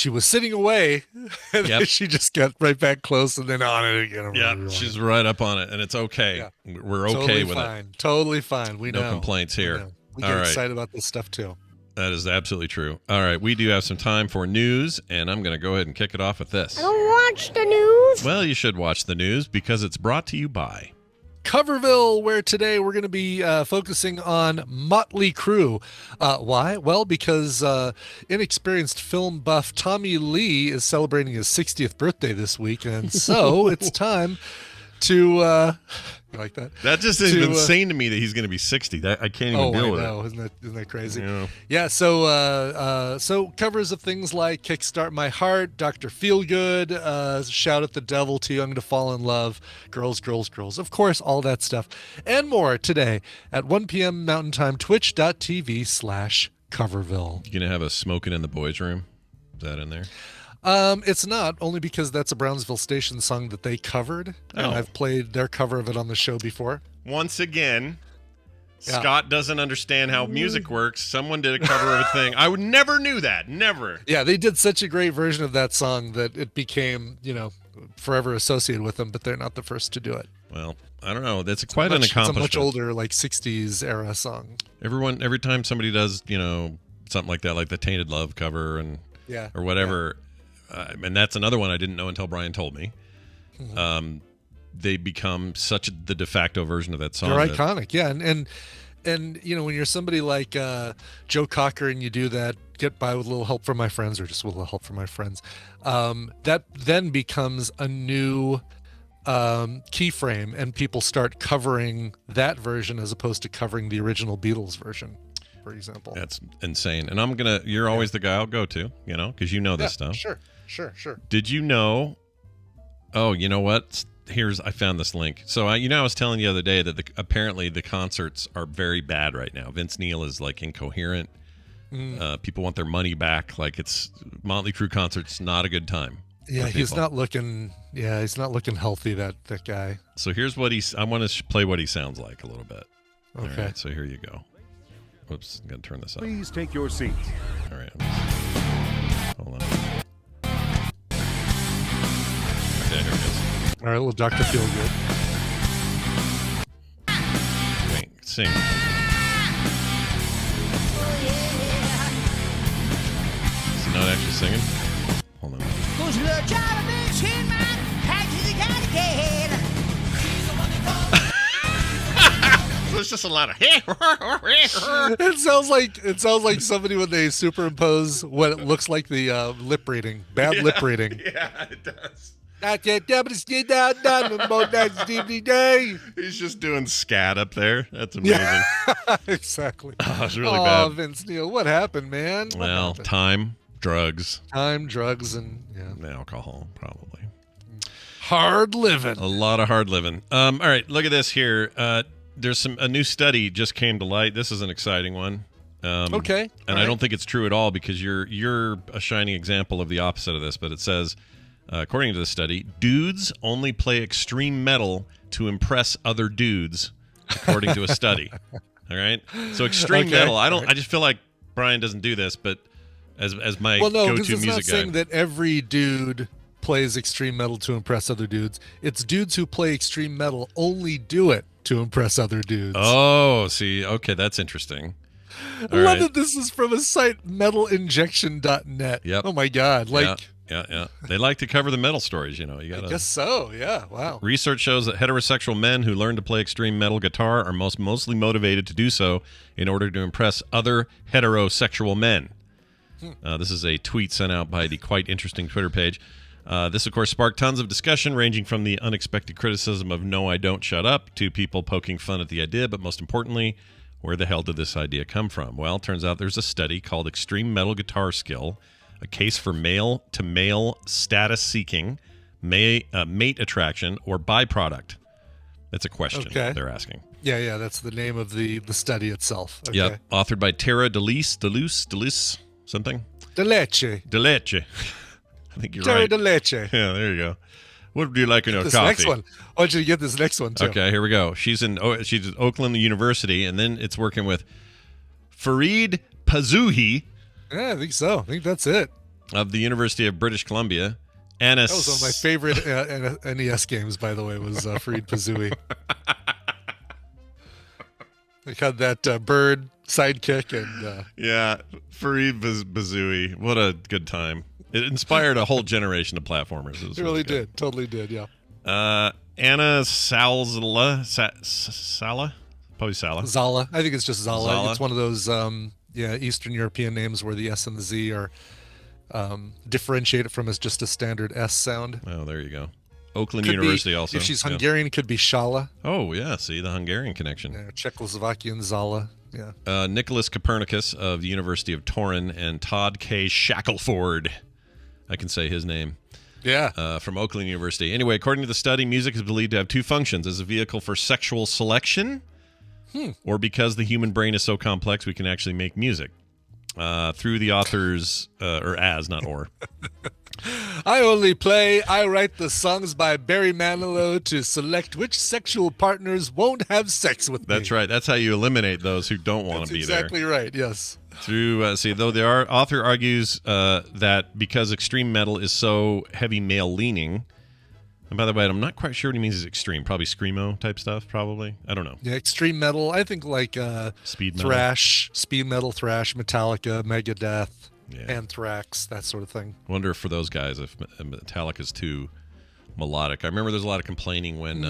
was sitting away, and then she just got right back close and then on it again. Yeah, she's right up on it, and it's okay. Yeah. We're okay totally with fine. it. Totally fine. We know. No complaints here. We get excited about this stuff, too. That is absolutely true. All right, we do have some time for news, and I'm going to go ahead and kick it off with this. I don't watch the news. Well, you should watch the news because it's brought to you by Coverville, where today we're going to be focusing on Motley Crue. Why? Well, because inexperienced film buff Tommy Lee is celebrating his 60th birthday this week, and so it's time to you like that? That just is insane to me that he's going to be 60. That I can't even deal with it. Isn't that crazy? Yeah. So covers of things like Kickstart My Heart, Dr. Feelgood, Shout at the Devil, Too Young to Fall in Love, Girls, Girls, Girls. Of course, all that stuff and more today at 1 p.m. Mountain Time, twitch.tv/Coverville. You going to have a Smoking in the Boys Room? Is that in there? It's not, only because that's a Brownsville Station song that they covered, and I've played their cover of it on the show before. Once again, Scott doesn't understand how music works. Someone did a cover of a thing. I would never knew that. Never. Yeah, they did such a great version of that song that it became, forever associated with them, but they're not the first to do it. Well, I don't know. That's quite an accomplishment. It's a much older, 60s era song. Every time somebody does, something like that, like the Tainted Love cover or whatever. And that's another one I didn't know until Brian told me. Mm-hmm. They become such the de facto version of that song. They're iconic, yeah. And when you're somebody like Joe Cocker and you do that, Get By With a Little Help From My Friends, or just with a little help from my friends, that then becomes a new keyframe, and people start covering that version as opposed to covering the original Beatles version, for example. That's insane. And you're always the guy I'll go to, because you know this stuff. Sure. Did you know? Oh, you know what? I found this link. So I was telling you the other day that apparently the concerts are very bad right now. Vince Neil is incoherent. People want their money back. It's Motley Crue concerts, not a good time. Yeah, he's not looking. Yeah, he's not looking healthy. That guy. So here's what I want to play what he sounds like a little bit. Okay. All right, so here you go. Whoops, I'm gonna turn this up. Please take your seat. All right. Hold on. Okay, here it goes. All right, little Dr. Feelgood. Sing. Is he not actually singing? Hold on. So it's just a lot of. It sounds like somebody when they superimpose what it looks like the lip reading, lip reading. Yeah, it does. He's just doing scat up there. That's amazing. Yeah, exactly. Oh, it's really bad. Vince Neil, what happened, man? Time, drugs, and alcohol, probably. Hard living. A lot of hard living. All right, look at this here. There's a new study just came to light. This is an exciting one. Okay. And I don't think it's true at all because you're a shining example of the opposite of this. But it says, according to the study, dudes only play extreme metal to impress other dudes, according to a study. All right. So extreme metal. I just feel like Brian doesn't do this, but as my go-to music it's not guy. saying that every dude plays extreme metal to impress other dudes. It's dudes who play extreme metal only do it to impress other dudes. Oh, see, okay, that's interesting. I love that this is from a site, metalinjection.net. Yep. Oh my God. Yeah. They like to cover the metal stories, you gotta. I guess so, yeah. Wow. Research shows that heterosexual men who learn to play extreme metal guitar are mostly motivated to do so in order to impress other heterosexual men. This is a tweet sent out by the Quite Interesting Twitter page. This, of course, sparked tons of discussion, ranging from the unexpected criticism of "No, I don't shut up" to people poking fun at the idea, but most importantly, where the hell did this idea come from? Well, it turns out there's a study called Extreme Metal Guitar Skill, a case for male-to-male status seeking, mate attraction, or byproduct. That's a question they're asking. Yeah, that's the name of the study itself. Okay. Yep, authored by Tara Deleuze, something? Deleche. I think you're Tara right. Deleche. Yeah, there you go. What do you like in your This coffee? next one. I want you to get this next one, too. Okay, here we go. She's at Oakland University, and then it's working with Fareed Pazouhi. Yeah, I think so. I think that's it. Of the University of British Columbia. That was one of my favorite NES games, by the way, was Fareed Pazouhi. They had that bird sidekick. And yeah, Fareed Pazouhi. What a good time. It inspired a whole generation of platformers. It really did. Totally did, yeah. Anna Salzala? Probably Sala. Zala. I think it's just Zala. Zala. It's one of those Eastern European names where the S and the Z are differentiated from as just a standard S sound. Oh, there you go. Oakland Could University be, also. If she's Hungarian, could be Shala. Oh, yeah. See, the Hungarian connection. Yeah, Czechoslovakian Zala. Yeah. Nicholas Copernicus of the University of Turin and Todd K. Shackelford. I can say his name. Yeah. From Oakland University. Anyway, according to the study, music is believed to have two functions: as a vehicle for sexual selection, or because the human brain is so complex, we can actually make music. Through the authors, or as, not or. I write the songs by Barry Manilow to select which sexual partners won't have sex with me. That's right. That's how you eliminate those who don't want to be exactly there. Right, yes. Through though the author argues that because extreme metal is so heavy male leaning, and by the way, I'm not quite sure what he means is extreme. Probably screamo type stuff. Probably, I don't know. Yeah, extreme metal. I think like speed metal, thrash, speed metal, thrash, Metallica, Megadeth, Anthrax, that sort of thing. Wonder if for those guys if Metallica's too melodic. I remember there's a lot of complaining when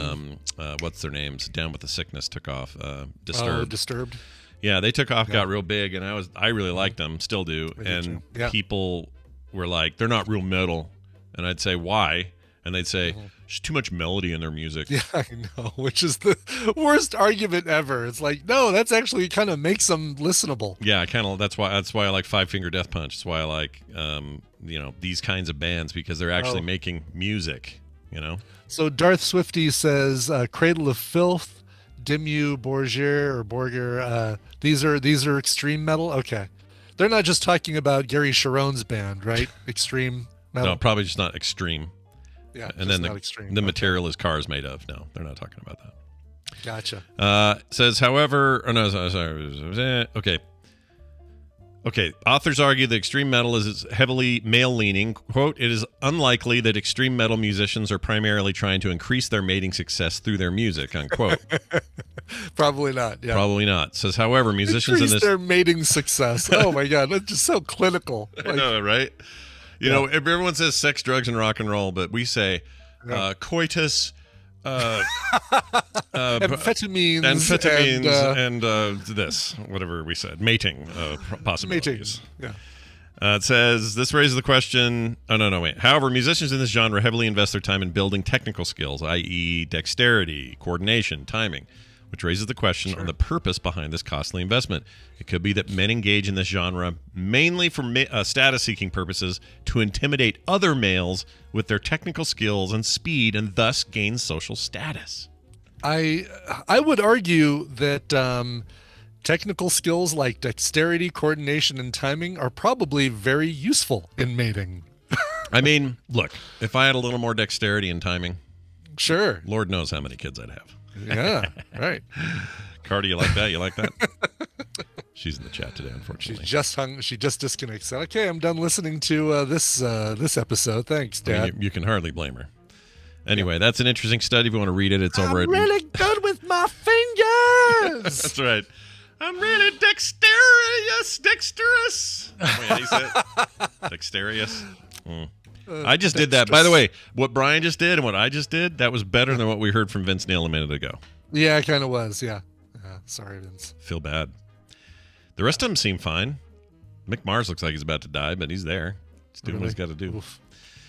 what's their names? Down with the Sickness took off. Disturbed. Disturbed. Yeah, they took off, got real big, and I really liked them, still do. And people were like, they're not real metal, and I'd say why, and they'd say there's too much melody in their music. Yeah, I know, which is the worst argument ever. It's like, no, that's actually kind of makes them listenable. Yeah, that's why I like Five Finger Death Punch. That's why I like these kinds of bands, because they're actually making music. So Darth Swifty says, Cradle of Filth, Dimmu Borgir, these are extreme metal. Okay, they're not just talking about Gary Sharon's band, right? Extreme metal. No, probably just not extreme. Yeah, and then the material his car is made of. No, they're not talking about that. Gotcha. Says, however, sorry. Okay. Authors argue that extreme metal is heavily male-leaning. Quote, it is unlikely that extreme metal musicians are primarily trying to increase their mating success through their music, unquote. Probably not. Yeah. Probably not. Says, however, musicians increase in this... their mating success. Oh, my God. That's just so clinical. I know, right? You know, everyone says sex, drugs, and rock and roll, but we say coitus... amphetamines and this, whatever we said, mating possibilities. Mating. It says, this raises the question, wait. However, musicians in this genre heavily invest their time in building technical skills, i.e. dexterity, coordination, timing, which raises the question on the purpose behind this costly investment. It could be that men engage in this genre mainly for status-seeking purposes to intimidate other males with their technical skills and speed and thus gain social status. I would argue that technical skills like dexterity, coordination, and timing are probably very useful in mating. I mean, look, if I had a little more dexterity and timing, sure, Lord knows how many kids I'd have. Yeah, right. Cardi, you like that? You like that? She's in the chat today, unfortunately. She just disconnected. Said, okay, I'm done listening to this episode. Thanks, Dad. I mean, you can hardly blame her. Anyway, that's an interesting study. If you want to read it, it's over at... I'm really good with my fingers! That's right. I'm really dexterous. Wait, how do you say it? Dexterous? I just did that. By the way, what Brian just did and what I just did, that was better than what we heard from Vince Neil a minute ago. Yeah, it kind of was, yeah. Sorry, Vince. Feel bad. The rest of them seem fine. Mick Mars looks like he's about to die, but he's there. He's doing what he's got to do. Oof.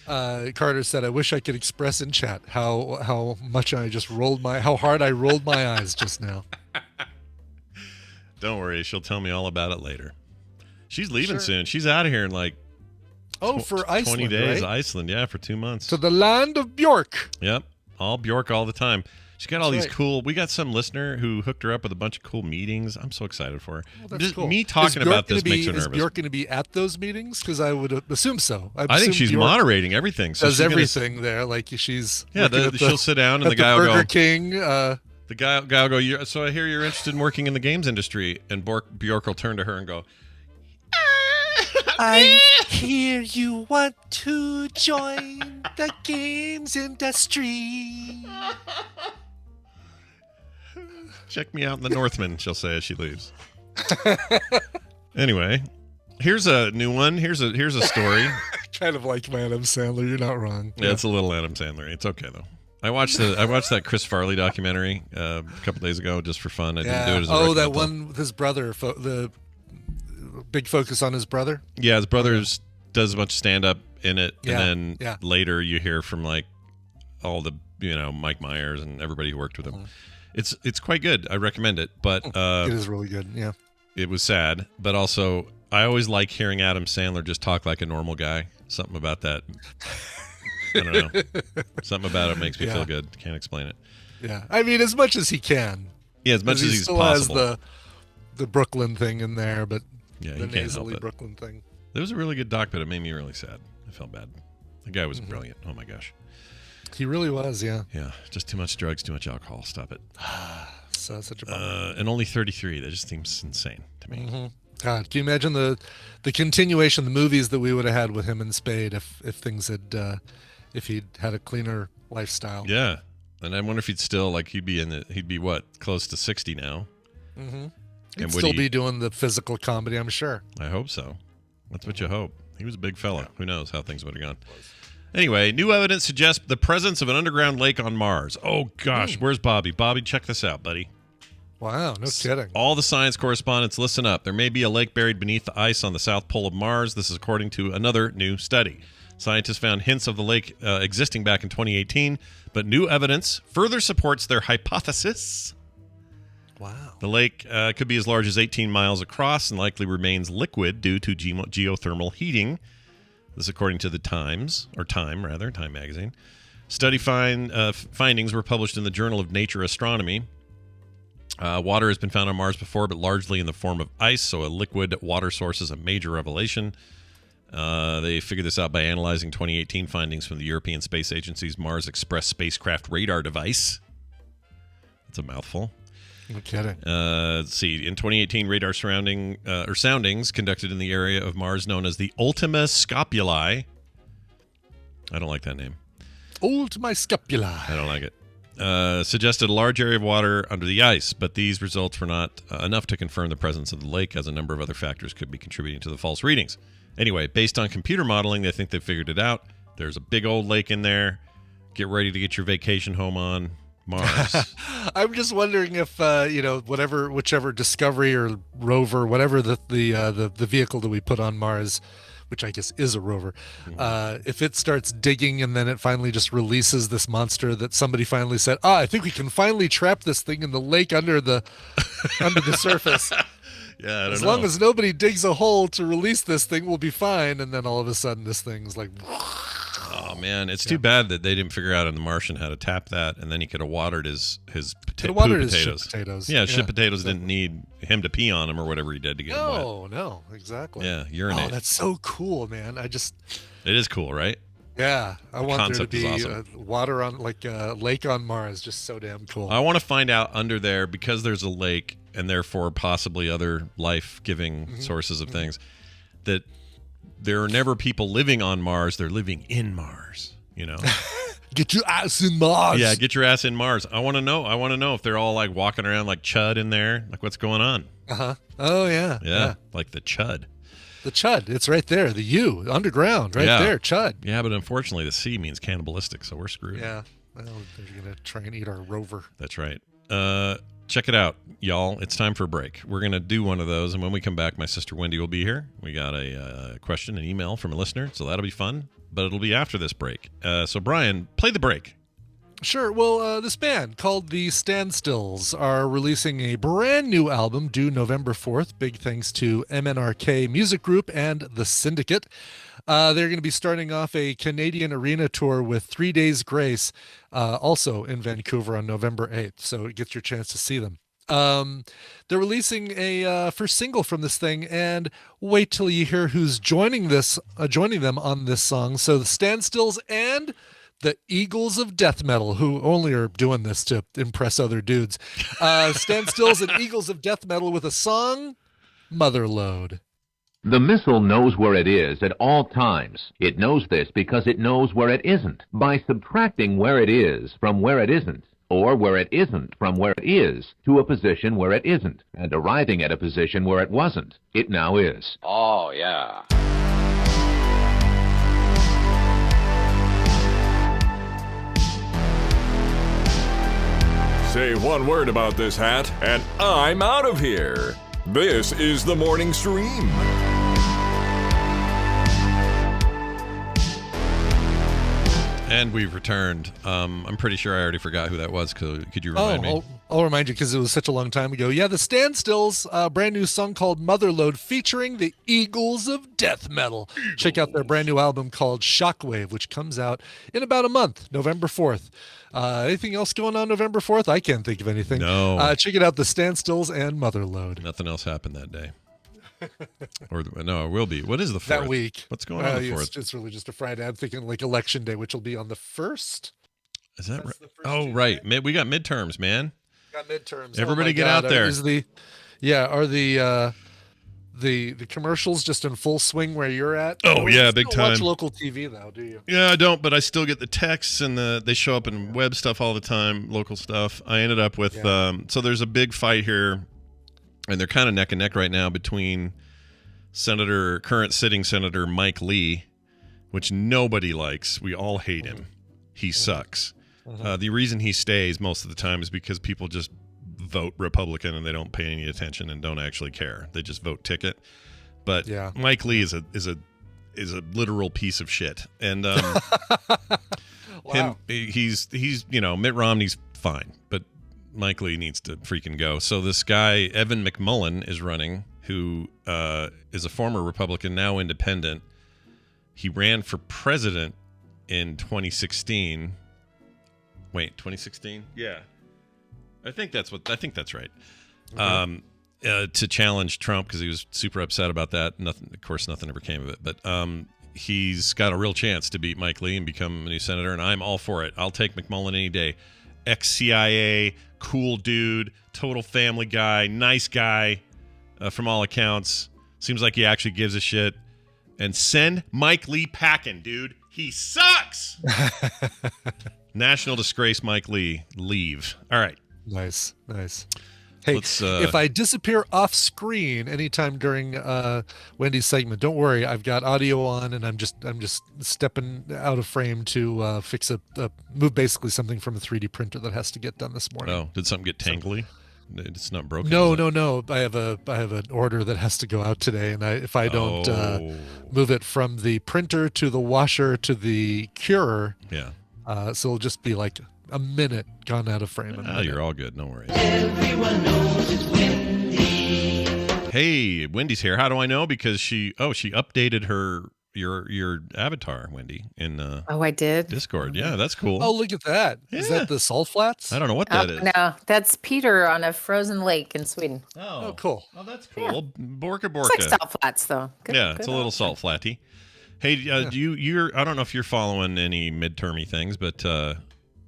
Carter said, "I wish I could express in chat how much I just how hard I rolled my eyes just now." Don't worry, she'll tell me all about it later. She's leaving soon. She's out of here in like for Iceland, 20 days. right? Iceland, yeah, for 2 months. To the land of Bjork. Yep, all Bjork all the time. She's got all these cool. We got some listener who hooked her up with a bunch of cool meetings. I'm so excited for her. Well, that's cool. Me talking about this makes her nervous. Is Bjork going to be at those meetings? Because I would assume so. I think she's Bjork moderating everything. So does everything there. Like she's she'll sit down and the guy will Burger go. King. The guy will go. So I hear you're interested in working in the games industry, and Bjork will turn to her and go, I hear you want to join the games industry. Check me out in the Northman, she'll say as she leaves. Anyway, here's a new one. Here's a story. Kind of like my Adam Sandler. You're not wrong. Yeah, it's a little Adam Sandler. It's okay though. I watched that Chris Farley documentary a couple days ago just for fun. I didn't do it as a that one with his brother. The big focus on his brother. Yeah, his brother does a bunch of stand up in it, Yeah, and then later you hear from like all the Mike Myers and everybody who worked with him. It's quite good. I recommend it. But it is really good. Yeah. It was sad, but also I always like hearing Adam Sandler just talk like a normal guy. Something about that. I don't know. Something about it makes me feel good. Can't explain it. Yeah. I mean, as much as he can. Yeah, as much as he's still possible. Has the Brooklyn thing in there, but the nasally can't help it. Brooklyn thing. It was a really good doc, but it made me really sad. I felt bad. The guy was brilliant. Oh my gosh. He really was, yeah. Yeah, just too much drugs, too much alcohol. Stop it. So such a bummer. And only 33. That just seems insane to me. Mm-hmm. God, can you imagine the continuation, the movies that we would have had with him and Spade if things had, if he'd had a cleaner lifestyle? Yeah, and I wonder if he'd still he'd be what, close to 60 now. Mm-hmm. He'd still be doing the physical comedy, I'm sure. I hope so. That's what you hope. He was a big fella. Who knows how things would have gone. Anyway, new evidence suggests the presence of an underground lake on Mars. Oh, gosh. Where's Bobby? Bobby, check this out, buddy. Wow, no kidding. All the science correspondents, listen up. There may be a lake buried beneath the ice on the south pole of Mars. This is according to another new study. Scientists found hints of the lake existing back in 2018, but new evidence further supports their hypothesis. Wow. The lake could be as large as 18 miles across and likely remains liquid due to geothermal heating. This according to the Time magazine. Study findings were published in the Journal of Nature Astronomy. Water has been found on Mars before, but largely in the form of ice, so a liquid water source is a major revelation. They figured this out by analyzing 2018 findings from the European Space Agency's Mars Express spacecraft radar device. That's a mouthful. No kidding. Let's see. In 2018, radar soundings conducted in the area of Mars known as the Ultima Scopuli. I don't like that name. Ultima Scopuli. I don't like it. Suggested a large area of water under the ice, but these results were not enough to confirm the presence of the lake, as a number of other factors could be contributing to the false readings. Anyway, based on computer modeling, they think they figured it out. There's a big old lake in there. Get ready to get your vacation home on Mars. I'm just wondering if whichever Discovery or rover, whatever the vehicle that we put on Mars, which I guess is a rover, if it starts digging and then it finally just releases this monster that somebody finally said, I think we can finally trap this thing in the lake under the surface. Yeah, I don't know. As long as nobody digs a hole to release this thing, we'll be fine. And then all of a sudden, this thing's like. Oh man, it's too bad that they didn't figure out in The Martian how to tap that, and then he could have watered his potatoes. Shit potatoes. Yeah, shit potatoes didn't need him to pee on them or whatever he did to get them wet. No, exactly. Yeah, urinate. Oh, that's so cool, man. It is cool, right? Yeah, I want there to be awesome. water on a lake on Mars. Just so damn cool. I want to find out under there, because there's a lake and therefore possibly other life-giving sources of things, that there are never people living on Mars. They're living in Mars, Get your ass in Mars. Yeah, get your ass in Mars. I want to know if they're all like walking around like Chud in there. Like, what's going on? Uh-huh. Oh, yeah. Yeah, like the Chud. The Chud. It's right there. The U, underground, right there. Chud. Yeah, but unfortunately the C means cannibalistic, so we're screwed. Yeah. Well, they're going to try and eat our rover. That's right. check it out, y'all. It's time for a break. We're going to do one of those, and when we come back, my sister Wendy will be here. We got a question, an email from a listener, so that'll be fun, but it'll be after this break. So, Brian, play the break. Sure. Well, this band called the Standstills are releasing a brand new album due November 4th. Big thanks to MNRK Music Group and The Syndicate. They're going to be starting off a Canadian arena tour with 3 Days Grace, also in Vancouver on November 8th. So get your chance to see them. They're releasing a first single from this thing, and wait till you hear who's joining them on this song. So the Standstills and the Eagles of Death Metal, who only are doing this to impress other dudes. Standstills and Eagles of Death Metal with a song, Motherload. The missile knows where it is at all times. It knows this because it knows where it isn't. By subtracting where it is from where it isn't, or where it isn't from where it is, to a position where it isn't, and arriving at a position where it wasn't, it now is. Oh, yeah. Say one word about this hat, and I'm out of here. This is the morning stream. And we've returned. I'm pretty sure I already forgot who that was. Could you remind me? I'll remind you because it was such a long time ago. Yeah, the Standstills, a brand new song called Motherload featuring the Eagles of Death Metal. Check out their brand new album called Shockwave, which comes out in about a month, November 4th. Anything else going on November 4th? I can't think of anything. No. Check it out, the Standstills and Motherload. Nothing else happened that day. No, it will be. What is the 4th? That week. What's going on the 4th? It's really just a Friday. I'm thinking like Election Day, which will be on the 1st. Is that right? Oh, right. We got midterms, man. Got midterms. Everybody get out there. Are the commercials just in full swing where you're at? Oh, yeah, big time. time. Watch local TV though, do you? Yeah, I don't, but I still get the texts and they show up in web stuff all the time, local stuff. I ended up with so there's a big fight here, and they're kind of neck and neck right now between current sitting Senator Mike Lee, which nobody likes. We all hate him. He sucks. The reason he stays most of the time is because people just vote Republican and they don't pay any attention and don't actually care. They just vote ticket. But Mike Lee is a literal piece of shit. And he's Mitt Romney's fine, but Mike Lee needs to freaking go. So this guy Evan McMullin is running, who is a former Republican, now independent. He ran for president in 2016. Wait, 2016? Yeah. I think that's right. Okay. To challenge Trump because he was super upset about that. Nothing ever came of it. But he's got a real chance to beat Mike Lee and become a new senator, and I'm all for it. I'll take McMullin any day. Ex-CIA, cool dude, total family guy, nice guy from all accounts. Seems like he actually gives a shit. And send Mike Lee packing, dude. He sucks! National disgrace, Mike Lee. Leave. All right. Nice. Hey, if I disappear off screen anytime during Wendy's segment, don't worry. I've got audio on, and I'm just stepping out of frame to fix move basically something from a 3D printer that has to get done this morning. Oh, did something get tangly? It's not broken. No. I have an order that has to go out today, and if I don't move it from the printer to the washer to the curer, so it'll just be like a minute gone out of frame. You're all good. No worries. Everyone knows it's Wendy. Hey, Wendy's here. How do I know? Because she updated your avatar, Wendy, in I did. Discord. Yeah, that's cool. Oh, look at that. Yeah. Is that the salt flats? I don't know what that is. No, that's Peter on a frozen lake in Sweden. Oh, cool. Oh, that's cool. Yeah. Borka. It's like salt flats, though. Good, it's a little salt flatty. Hey, you're I don't know if you're following any midtermy things, but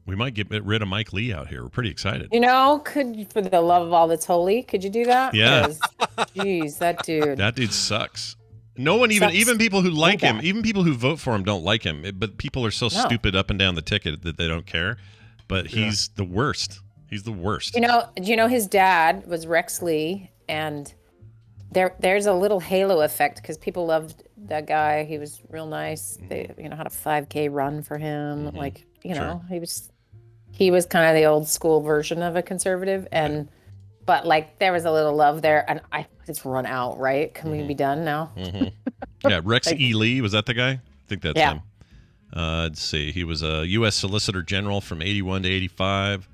we might get rid of Mike Lee out here. We're pretty excited. For the love of all that's holy, could you do that? Yeah. Jeez, that dude. That dude sucks. No one even people who like him, even people who vote for him don't like him. But people are so stupid up and down the ticket that they don't care. But he's the worst. He's the worst. Do you know his dad was Rex Lee, and there's a little halo effect because people loved that guy. He was real nice. They had a 5K run for him. Mm-hmm. He was kind of the old school version of a conservative, and but like there was a little love there, and it's run out, right? Can we be done now? Yeah, Rex E. Lee, was that the guy? I think that's Yeah. him. Let's see. He was a U.S. Solicitor General from 81 to 85.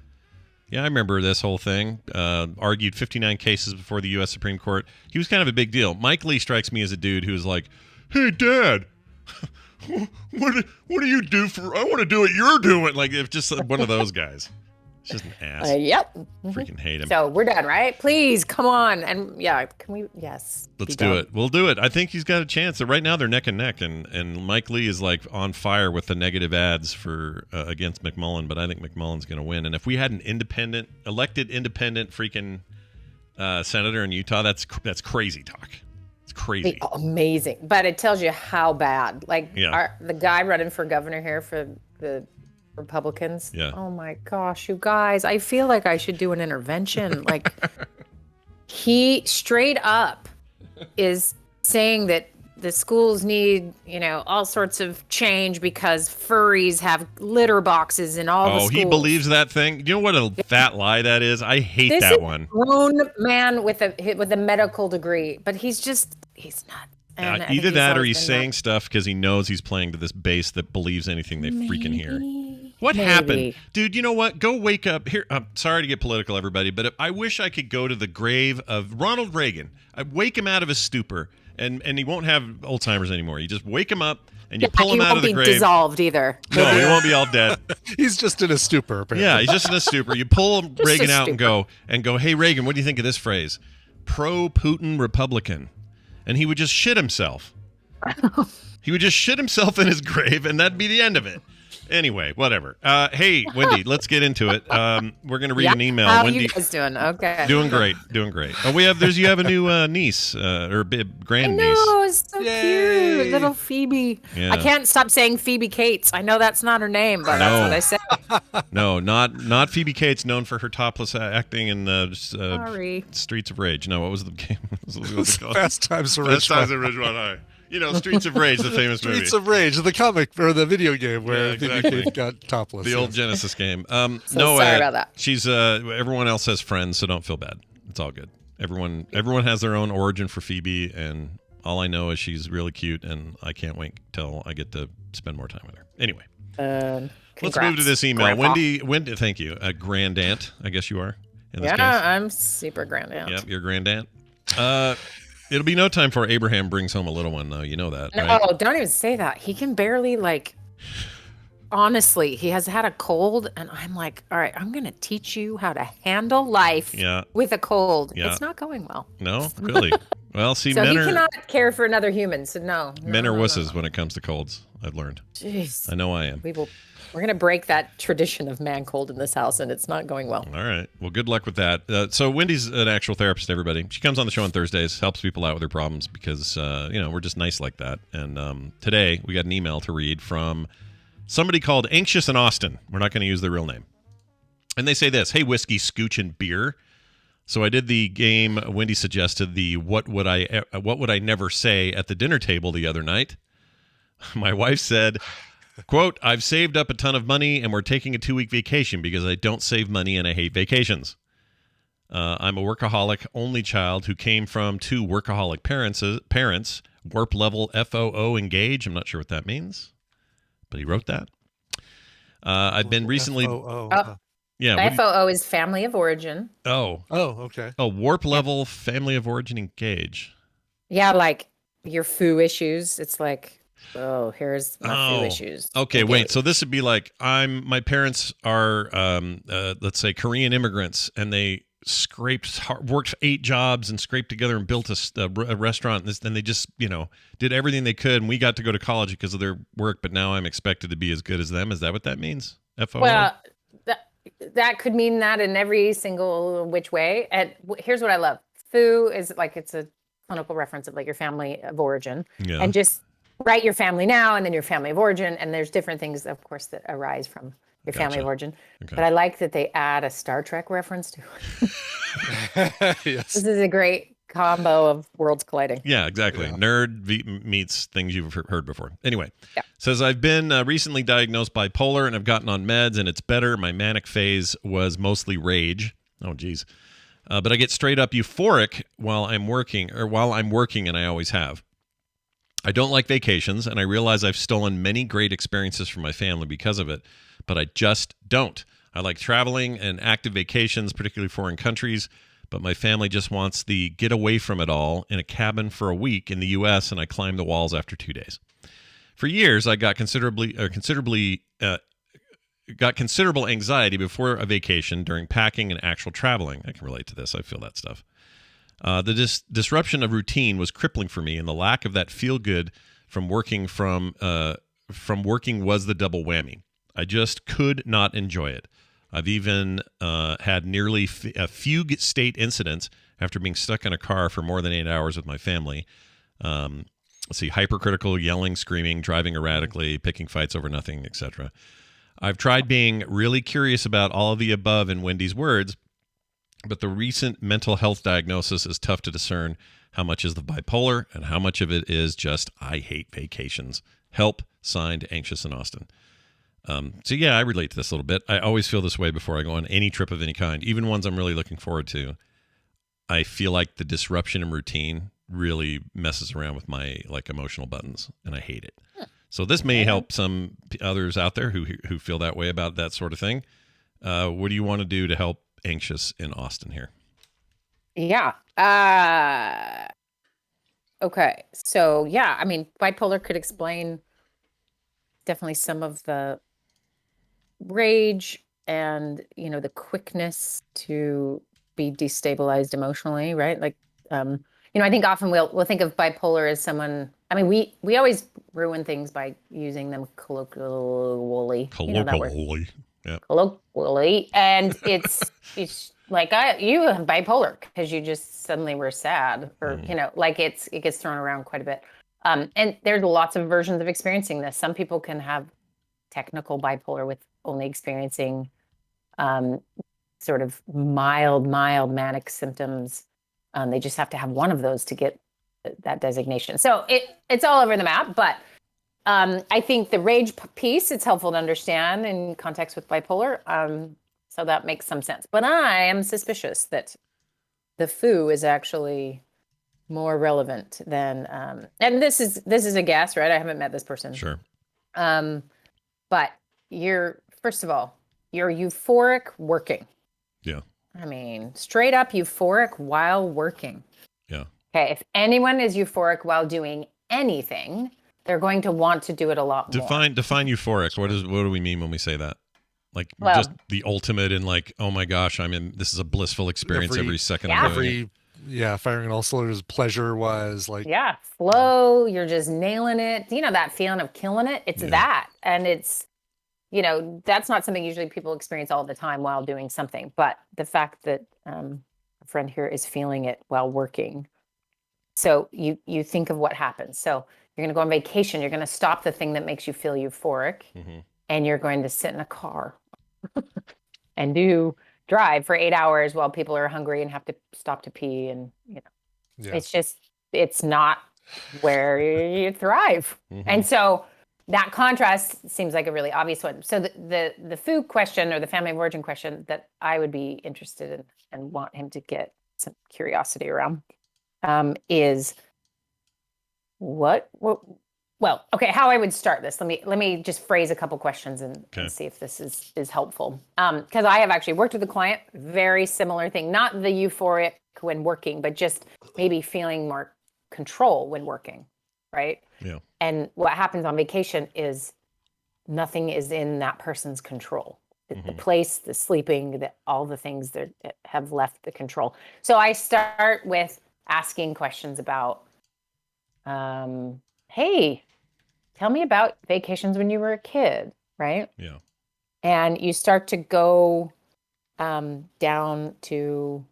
Yeah, I remember this whole thing. Argued 59 cases before the U.S. Supreme Court. He was kind of a big deal. Mike Lee strikes me as a dude who's like, hey, Dad, what do you do for... I want to do what you're doing. Like, if just one of those guys. It's just an ass. Yep. Freaking hate him. So we're done, right? Please, come on. And yeah, can we? Yes. Let's do it. We'll do it. I think he's got a chance. So right now they're neck and neck, and Mike Lee is like on fire with the negative ads for against McMullen, but I think McMullen's going to win. And if we had an elected independent freaking senator in Utah, that's crazy talk. It's crazy. Amazing. But it tells you how bad. Like Yeah. the guy running for governor here for the Republicans. Yeah. Oh my gosh, you guys, I feel like I should do an intervention. Like he straight up is saying that the schools need, all sorts of change because furries have litter boxes in all the schools. He believes that thing. You know what a fat lie that is? I hate This that is one. a grown man with a medical degree, but he's not. And I think Either that or always he's been saying stuff because he knows he's playing to this base that believes anything they freaking hear. What happened? Dude, you know what? Go wake up. Here, I'm sorry to get political, everybody, but I wish I could go to the grave of Ronald Reagan. I'd wake him out of his stupor, and he won't have Alzheimer's anymore. You just wake him up, and you pull him out of the grave. He won't be dissolved either. No, he won't be all dead. He's just in a stupor, apparently. Yeah, he's just in a stupor. You pull Just Reagan a out and go, hey, Reagan, what do you think of this phrase? Pro-Putin Republican. And he would just shit himself. He would just shit himself in his grave, and that'd be the end of it. Anyway, whatever. Hey, Wendy, let's get into it. We're going to read an email. How Wendy, are you guys doing? Okay. Doing great. Oh, you have a new niece or grand niece. No, it's so cute. Little Phoebe. Yeah. I can't stop saying Phoebe Cates. I know that's not her name, but that's what I said. No, not Phoebe Cates, known for her topless acting in Sorry. Streets of Rage. No, what was the game? What was it called? Fast Times at Fast Times Ridgemont. at Ridgemont High. Streets of Rage, the famous movie. Streets of Rage, the comic or the video game where Yeah, exactly. Phoebe Cates got topless. The old Genesis game. So sorry about that. She's everyone else has friends, so don't feel bad. It's all good. Everyone has their own origin for Phoebe, and all I know is she's really cute, and I can't wait till I get to spend more time with her. Anyway, let's move to this email. Grandpa. Wendy, thank you. A grand aunt, I guess you are. In this case. I'm super grand aunt. Yep, you're grand aunt. It'll be no time before Abraham brings home a little one, though. You know that, No, right? don't even say that. He can barely honestly, he has had a cold, and I'm like, all right, I'm going to teach you how to handle life with a cold. Yeah. It's not going well. No, really. Well, see, So men he are cannot care for another human. So no. men are wusses when it comes to colds. I've learned. Jeez. I know I am. We're going to break that tradition of man cold in this house, and it's not going well. All right. Well, good luck with that. So Wendy's an actual therapist, everybody. She comes on the show on Thursdays, helps people out with their problems because, we're just nice like that. And today we got an email to read from somebody called Anxious in Austin. We're not going to use their real name. And they say this: hey, whiskey, scooch, and beer. So I did the game Wendy suggested, the what would I never say at the dinner table the other night. My wife said, quote, I've saved up a ton of money and we're taking a 2-week vacation because I don't save money and I hate vacations. I'm a workaholic only child who came from 2 workaholic parents, warp level FOO engage. I'm not sure what that means, but he wrote that. I've been recently. Yeah. FOO is family of origin. Oh, okay. Oh, warp level family of origin engage. Yeah, like your foo issues. It's like, oh, here's my foo issues. Okay, Engage. wait. So this would be like my parents are, let's say, Korean immigrants, and they worked 8 jobs and scraped together and built a restaurant. And they just, did everything they could. And we got to go to college because of their work. But now I'm expected to be as good as them. Is that what that means? FOO? Well, that could mean that in every single which way. And here's what I love. Foo is like, it's a clinical reference of like your family of origin. Yeah. And just write your family now and then your family of origin. And there's different things, of course, that arise from your family of origin. Okay. But I like that they add a Star Trek reference to it. Yes. This is a great combo of worlds colliding. Yeah, exactly. Yeah. Nerd meets things you've heard before. Anyway, says I've been recently diagnosed bipolar and I've gotten on meds and it's better. My manic phase was mostly rage. Oh, geez. But I get straight up euphoric while I'm working, and I always have. I don't like vacations, and I realize I've stolen many great experiences from my family because of it, but I just don't. I like traveling and active vacations, particularly foreign countries, but my family just wants the get away from it all in a cabin for a week in the U.S., and I climb the walls after 2 days. For years, I got considerable anxiety before a vacation during packing and actual traveling. I can relate to this. I feel that stuff. The disruption of routine was crippling for me, and the lack of that feel good from working was the double whammy. I just could not enjoy it. I've even had nearly a fugue state incidents after being stuck in a car for more than 8 hours with my family. Hypercritical, yelling, screaming, driving erratically, picking fights over nothing, etc. I've tried being really curious about all of the above in Wendy's words, but the recent mental health diagnosis is tough to discern how much is the bipolar and how much of it is just, I hate vacations. Help, signed, Anxious in Austin. I relate to this a little bit. I always feel this way before I go on any trip of any kind, even ones I'm really looking forward to. I feel like the disruption in routine really messes around with my emotional buttons, and I hate it. So this may help some others out there who feel that way about that sort of thing. What do you want to do to help Anxious in Austin here? Yeah. Okay. So bipolar could explain definitely some of the rage and, the quickness to be destabilized emotionally, right? I think often we'll think of bipolar as someone. I mean, we always ruin things by using them colloquially. Colloquially, yeah. Colloquially, and it's like you have bipolar because you just suddenly were sad, or it gets thrown around quite a bit. And there's lots of versions of experiencing this. Some people can have technical bipolar with only experiencing sort of mild manic symptoms. They just have to have one of those to get that designation. So it's all over the map, but I think the rage piece, it's helpful to understand in context with bipolar. So that makes some sense. But I am suspicious that the foo is actually more relevant than, and this is a guess, right? I haven't met this person. Sure. But first of all, you're euphoric working. Yeah. I mean, straight up euphoric while working. Yeah. Okay. If anyone is euphoric while doing anything, they're going to want to do it a lot more. Define euphoric. What do we mean when we say that? Just the ultimate in oh my gosh, this is a blissful experience every second of the day. Firing on all cylinders, pleasure-wise, flow, you're just nailing it. That feeling of killing it? It's that. And it's, that's not something usually people experience all the time while doing something. But the fact that a friend here is feeling it while working. So you think of what happens. So you're going to go on vacation. You're going to stop the thing that makes you feel euphoric. Mm-hmm. And you're going to sit in a car and drive for 8 hours while people are hungry and have to stop to pee. And, it's not where you thrive. Mm-hmm. And so that contrast seems like a really obvious one. So the food question or the family of origin question that I would be interested in and want him to get some curiosity around is how I would start this. Let me just phrase a couple questions and see if this is helpful. Because I have actually worked with a client, very similar thing, not the euphoric when working, but just maybe feeling more control when working, right? Yeah. And what happens on vacation is nothing is in that person's control. Mm-hmm. The place, the sleeping, all the things that have left the control. So I start with asking questions about, hey, tell me about vacations when you were a kid, right? Yeah. And you start to go down to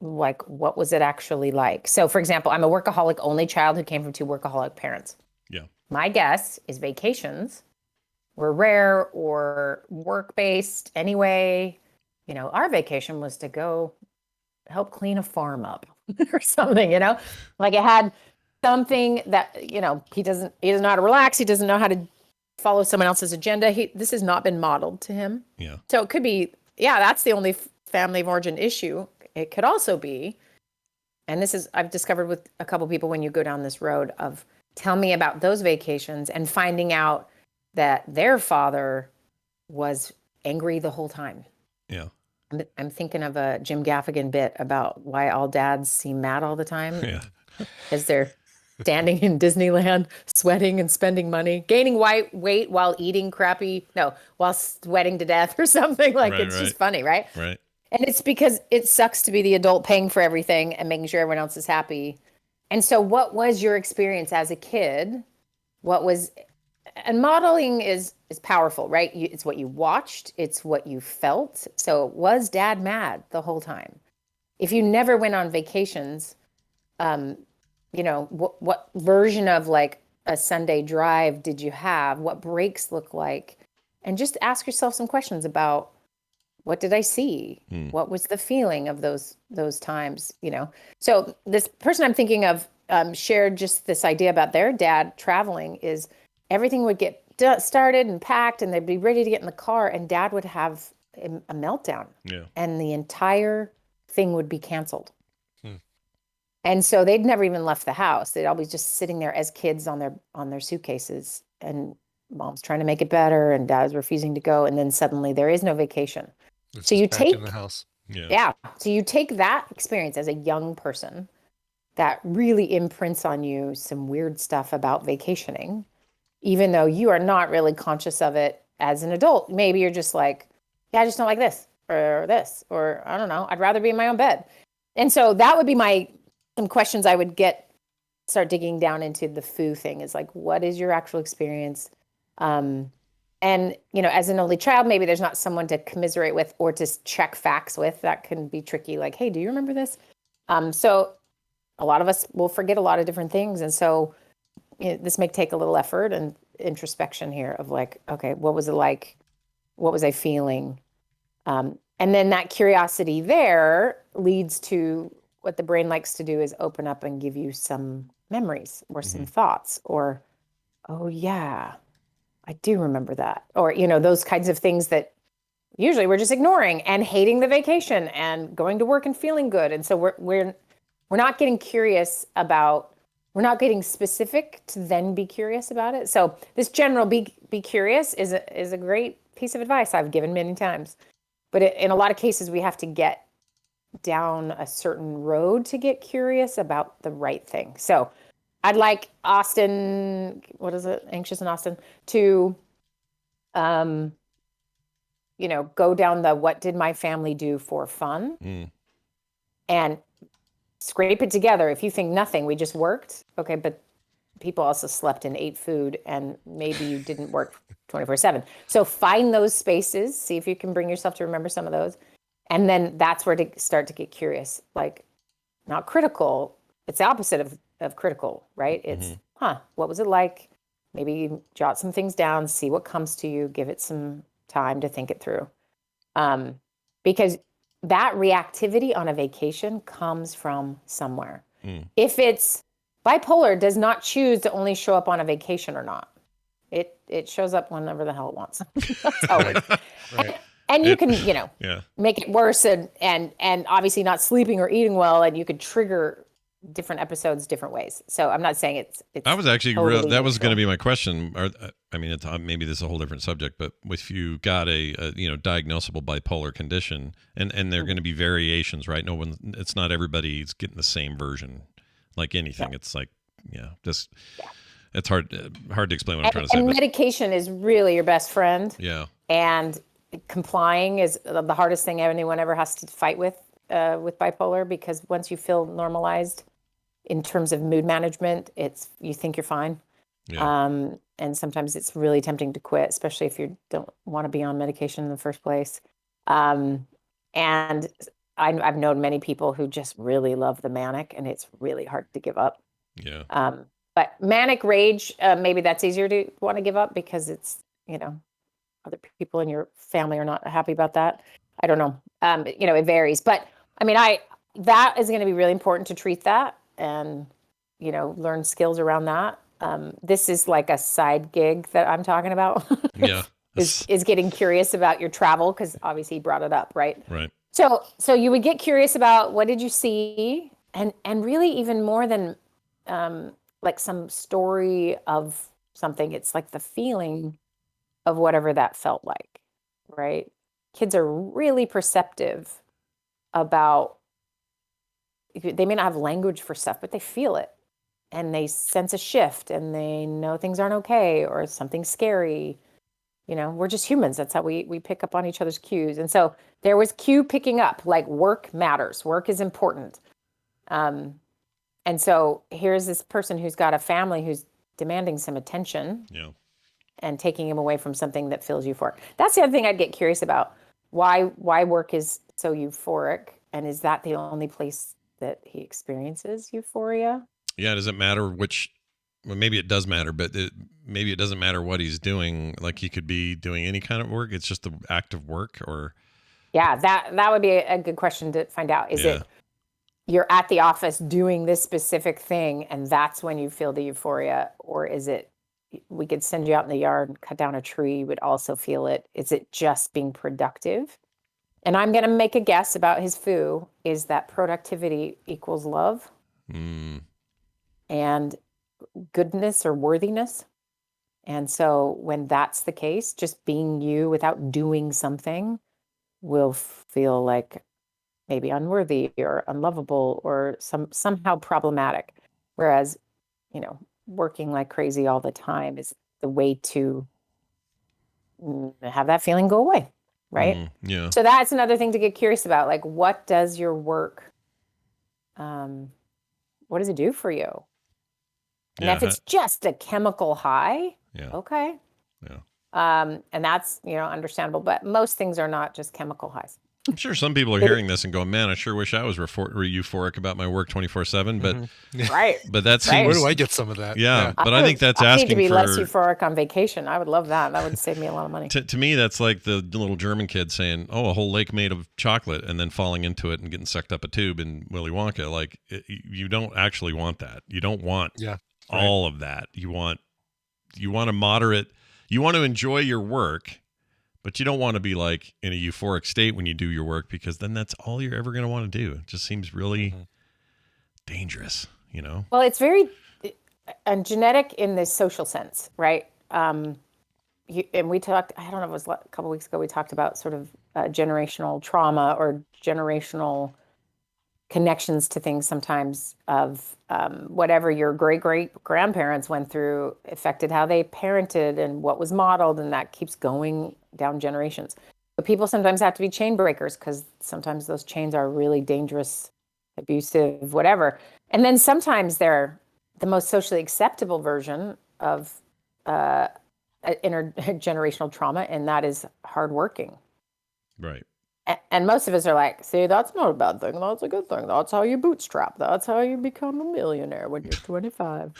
what was it actually like? So for example, I'm a workaholic only child who came from 2 workaholic parents. Yeah. My guess is vacations were rare or work-based anyway. Our vacation was to go help clean a farm up or something, it had something that, he doesn't know how to relax. He doesn't know how to follow someone else's agenda. This has not been modeled to him. Yeah. So it could be, that's the only family of origin issue. It could also be, and this is, I've discovered with a couple people when you go down this road of tell me about those vacations and finding out that their father was angry the whole time. Yeah. I'm thinking of a Jim Gaffigan bit about why all dads seem mad all the time. Yeah. As they're standing in Disneyland, sweating and spending money, gaining weight while eating while sweating to death or something. Like, it's just funny, right? Right. And it's because it sucks to be the adult paying for everything and making sure everyone else is happy. And so what was your experience as a kid? And modeling is powerful, right? It's what you watched. It's what you felt. So was dad mad the whole time? If you never went on vacations, what version of like a Sunday drive did you have? What breaks look like? And just ask yourself some questions about, what did I see? What was the feeling of those times? So this person I'm thinking of shared just this idea about their dad traveling is everything would get started and packed and they'd be ready to get in the car and dad would have a meltdown. Yeah. And the entire thing would be canceled. And so they'd never even left the house. They'd always just sitting there as kids on their suitcases, and mom's trying to make it better and dad's refusing to go. And then suddenly there is no vacation. It's so you back take in the house. Yeah. So you take that experience as a young person that really imprints on you some weird stuff about vacationing, even though you are not really conscious of it as an adult. Maybe you're just like, yeah, I just don't like this, or I don't know, I'd rather be in my own bed. And so that would be some questions I would start digging down into the foo thing is like, what is your actual experience? And, as an only child, maybe there's not someone to commiserate with or to check facts with. That can be tricky. Like, hey, do you remember this? So a lot of us will forget a lot of different things. And so this may take a little effort and introspection here of like, okay, what was it like? What was I feeling? And then that curiosity there leads to what the brain likes to do is open up and give you some memories or some thoughts or, oh yeah, I do remember that. Or, those kinds of things that usually we're just ignoring and hating the vacation and going to work and feeling good. And so we're not getting curious about, we're not getting specific to then be curious about it. So this general be curious is a great piece of advice I've given many times. But in a lot of cases, we have to get down a certain road to get curious about the right thing. So I'd like Austin, what is it? Anxious in Austin, to, go down the, what did my family do for fun? And scrape it together. If you think nothing, we just worked. Okay. But people also slept and ate food and maybe you didn't work 24/7. So find those spaces, see if you can bring yourself to remember some of those. And then that's where to start to get curious, like not critical. It's the opposite of critical, right? It's, what was it like? Maybe jot some things down, see what comes to you, give it some time to think it through. Because that reactivity on a vacation comes from somewhere. If it's bipolar does not choose to only show up on a vacation or not. It shows up whenever the hell it wants. That's how it works. Right. And you can, make it worse and obviously not sleeping or eating well, and you could trigger different episodes different ways. So I'm not saying it's I was actually totally that was going to be my question. It's maybe this is a whole different subject, but if you got a diagnosable bipolar condition, and there are going to be variations, right? It's not everybody's getting the same version. Like anything, it's like it's hard to explain what I'm trying to say. And medication is really your best friend. Yeah. And complying is the hardest thing anyone ever has to fight with bipolar, because once you feel normalized in terms of mood management, you think you're fine. Yeah. And sometimes it's really tempting to quit, especially if you don't want to be on medication in the first place. And I've known many people who just really love the manic, and it's really hard to give up. Yeah. But manic rage, maybe that's easier to want to give up because it's, other people in your family are not happy about that. I don't know. It varies. But that is going to be really important to treat that and, learn skills around that. This is like a side gig that I'm talking about. Yeah. is getting curious about your travel, because obviously he brought it up, right? Right. So you would get curious about what did you see, and really even more than like some story of something, it's like the feeling of whatever that felt like, right? Kids are really perceptive about, they may not have language for stuff, but they feel it and they sense a shift and they know things aren't okay or something's scary. We're just humans. That's how we pick up on each other's cues. And so there was cue picking up, like work matters. Work is important. And so here's this person who's got a family who's demanding some attention and taking him away from something that feels euphoric. That's the other thing I'd get curious about. Why work is so euphoric, and is that the only place that he experiences euphoria? Yeah, does it matter which? Well, maybe it does matter, but maybe it doesn't matter what he's doing. Like he could be doing any kind of work. It's just the act of work, or yeah, that would be a good question to find out. Is it you're at the office doing this specific thing, and that's when you feel the euphoria, or is it we could send you out in the yard and cut down a tree, you would also feel it? Is it just being productive? And I'm going to make a guess about his foo is that productivity equals love and goodness or worthiness. And so when that's the case, just being you without doing something will feel like maybe unworthy or unlovable or somehow problematic. Whereas, working like crazy all the time is the way to have that feeling go away. Right? Yeah. So that's another thing to get curious about. Like, what does your work, what does it do for you? And if it's just a chemical high, okay. Yeah. And that's, understandable. But most things are not just chemical highs. I'm sure some people are hearing this and going, man, I sure wish I was euphoric about my work 24/7. But right. But that seems. Where do I get some of that? Yeah. But I think that's asking need to be for less euphoric on vacation. I would love that. That would save me a lot of money. To me, that's like the little German kid saying, "Oh, a whole lake made of chocolate," and then falling into it and getting sucked up a tube in Willy Wonka. Like you don't actually want that. You don't want all of that. You want a moderate. You want to enjoy your work. But you don't want to be like in a euphoric state when you do your work, because then that's all you're ever going to want to do. It just seems really dangerous, Well, it's very genetic in this social sense, right? And we talked, I don't know, it was a couple weeks ago, we talked about sort of generational trauma or generational connections to things sometimes of whatever your great-great-grandparents went through affected how they parented and what was modeled, and that keeps going down generations. But people sometimes have to be chain breakers because sometimes those chains are really dangerous, abusive, whatever. And then sometimes they're the most socially acceptable version of intergenerational trauma, and that is hardworking. Right. And most of us are like, see, that's not a bad thing. That's a good thing. That's how you bootstrap. That's how you become a millionaire when you're 25.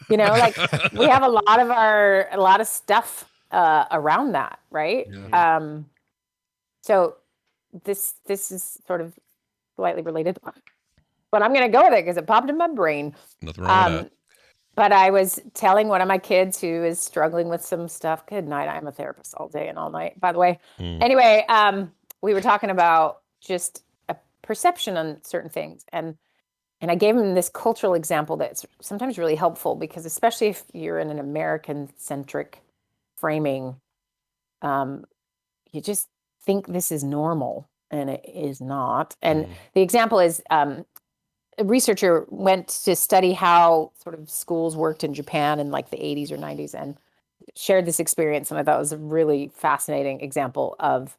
Like we have a lot of stuff around that, right? Yeah. So this is sort of slightly related, but I'm going to go with it because it popped in my brain. Nothing wrong with that. But I was telling one of my kids who is struggling with some stuff. Good night. I'm a therapist all day and all night, by the way. Anyway, we were talking about just a perception on certain things. And I gave him this cultural example that's sometimes really helpful because especially if you're in an American-centric framing, you just think this is normal and it is not. And the example is a researcher went to study how sort of schools worked in Japan in like the 80s or 90s and shared this experience. And I thought it was a really fascinating example of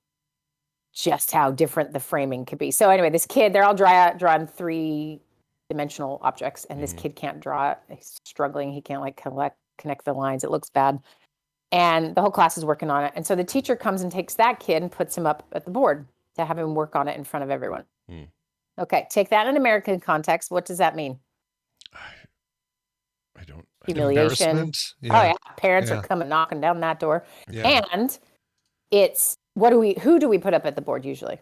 just how different the framing could be. So anyway, this kid, they're all drawing 3-dimensional objects, and this kid can't draw it. He's struggling. He can't like connect the lines. It looks bad. And the whole class is working on it. And so the teacher comes and takes that kid and puts him up at the board to have him work on it in front of everyone. Okay, take that in an American context. What does that mean? I don't. Humiliation. Yeah. Oh yeah, parents are coming knocking down that door. Yeah. And it's who do we put up at the board usually?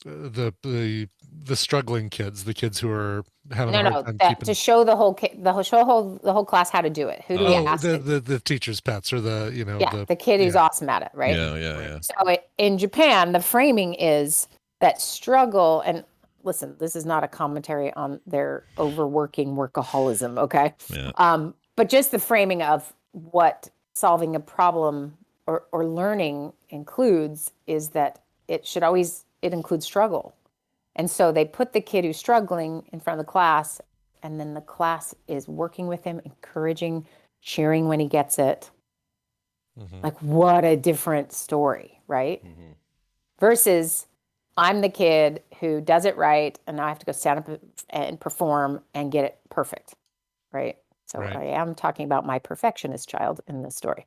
The struggling kids, the kids who are having a hard time keeping... to show the whole class how to do it. Who do we ask? The teacher's pets or the the kid who's awesome at it, right? Yeah. So in Japan, the framing is that struggle, and listen, this is not a commentary on their overworking workaholism, okay? Yeah. But just the framing of what solving a problem or learning includes is that it includes struggle. And so they put the kid who's struggling in front of the class, and then the class is working with him, encouraging, cheering when he gets it. Like, what a different story, right? Versus I'm the kid who does it right, and now I have to go stand up and perform and get it perfect, right? So I am talking about my perfectionist child in this story.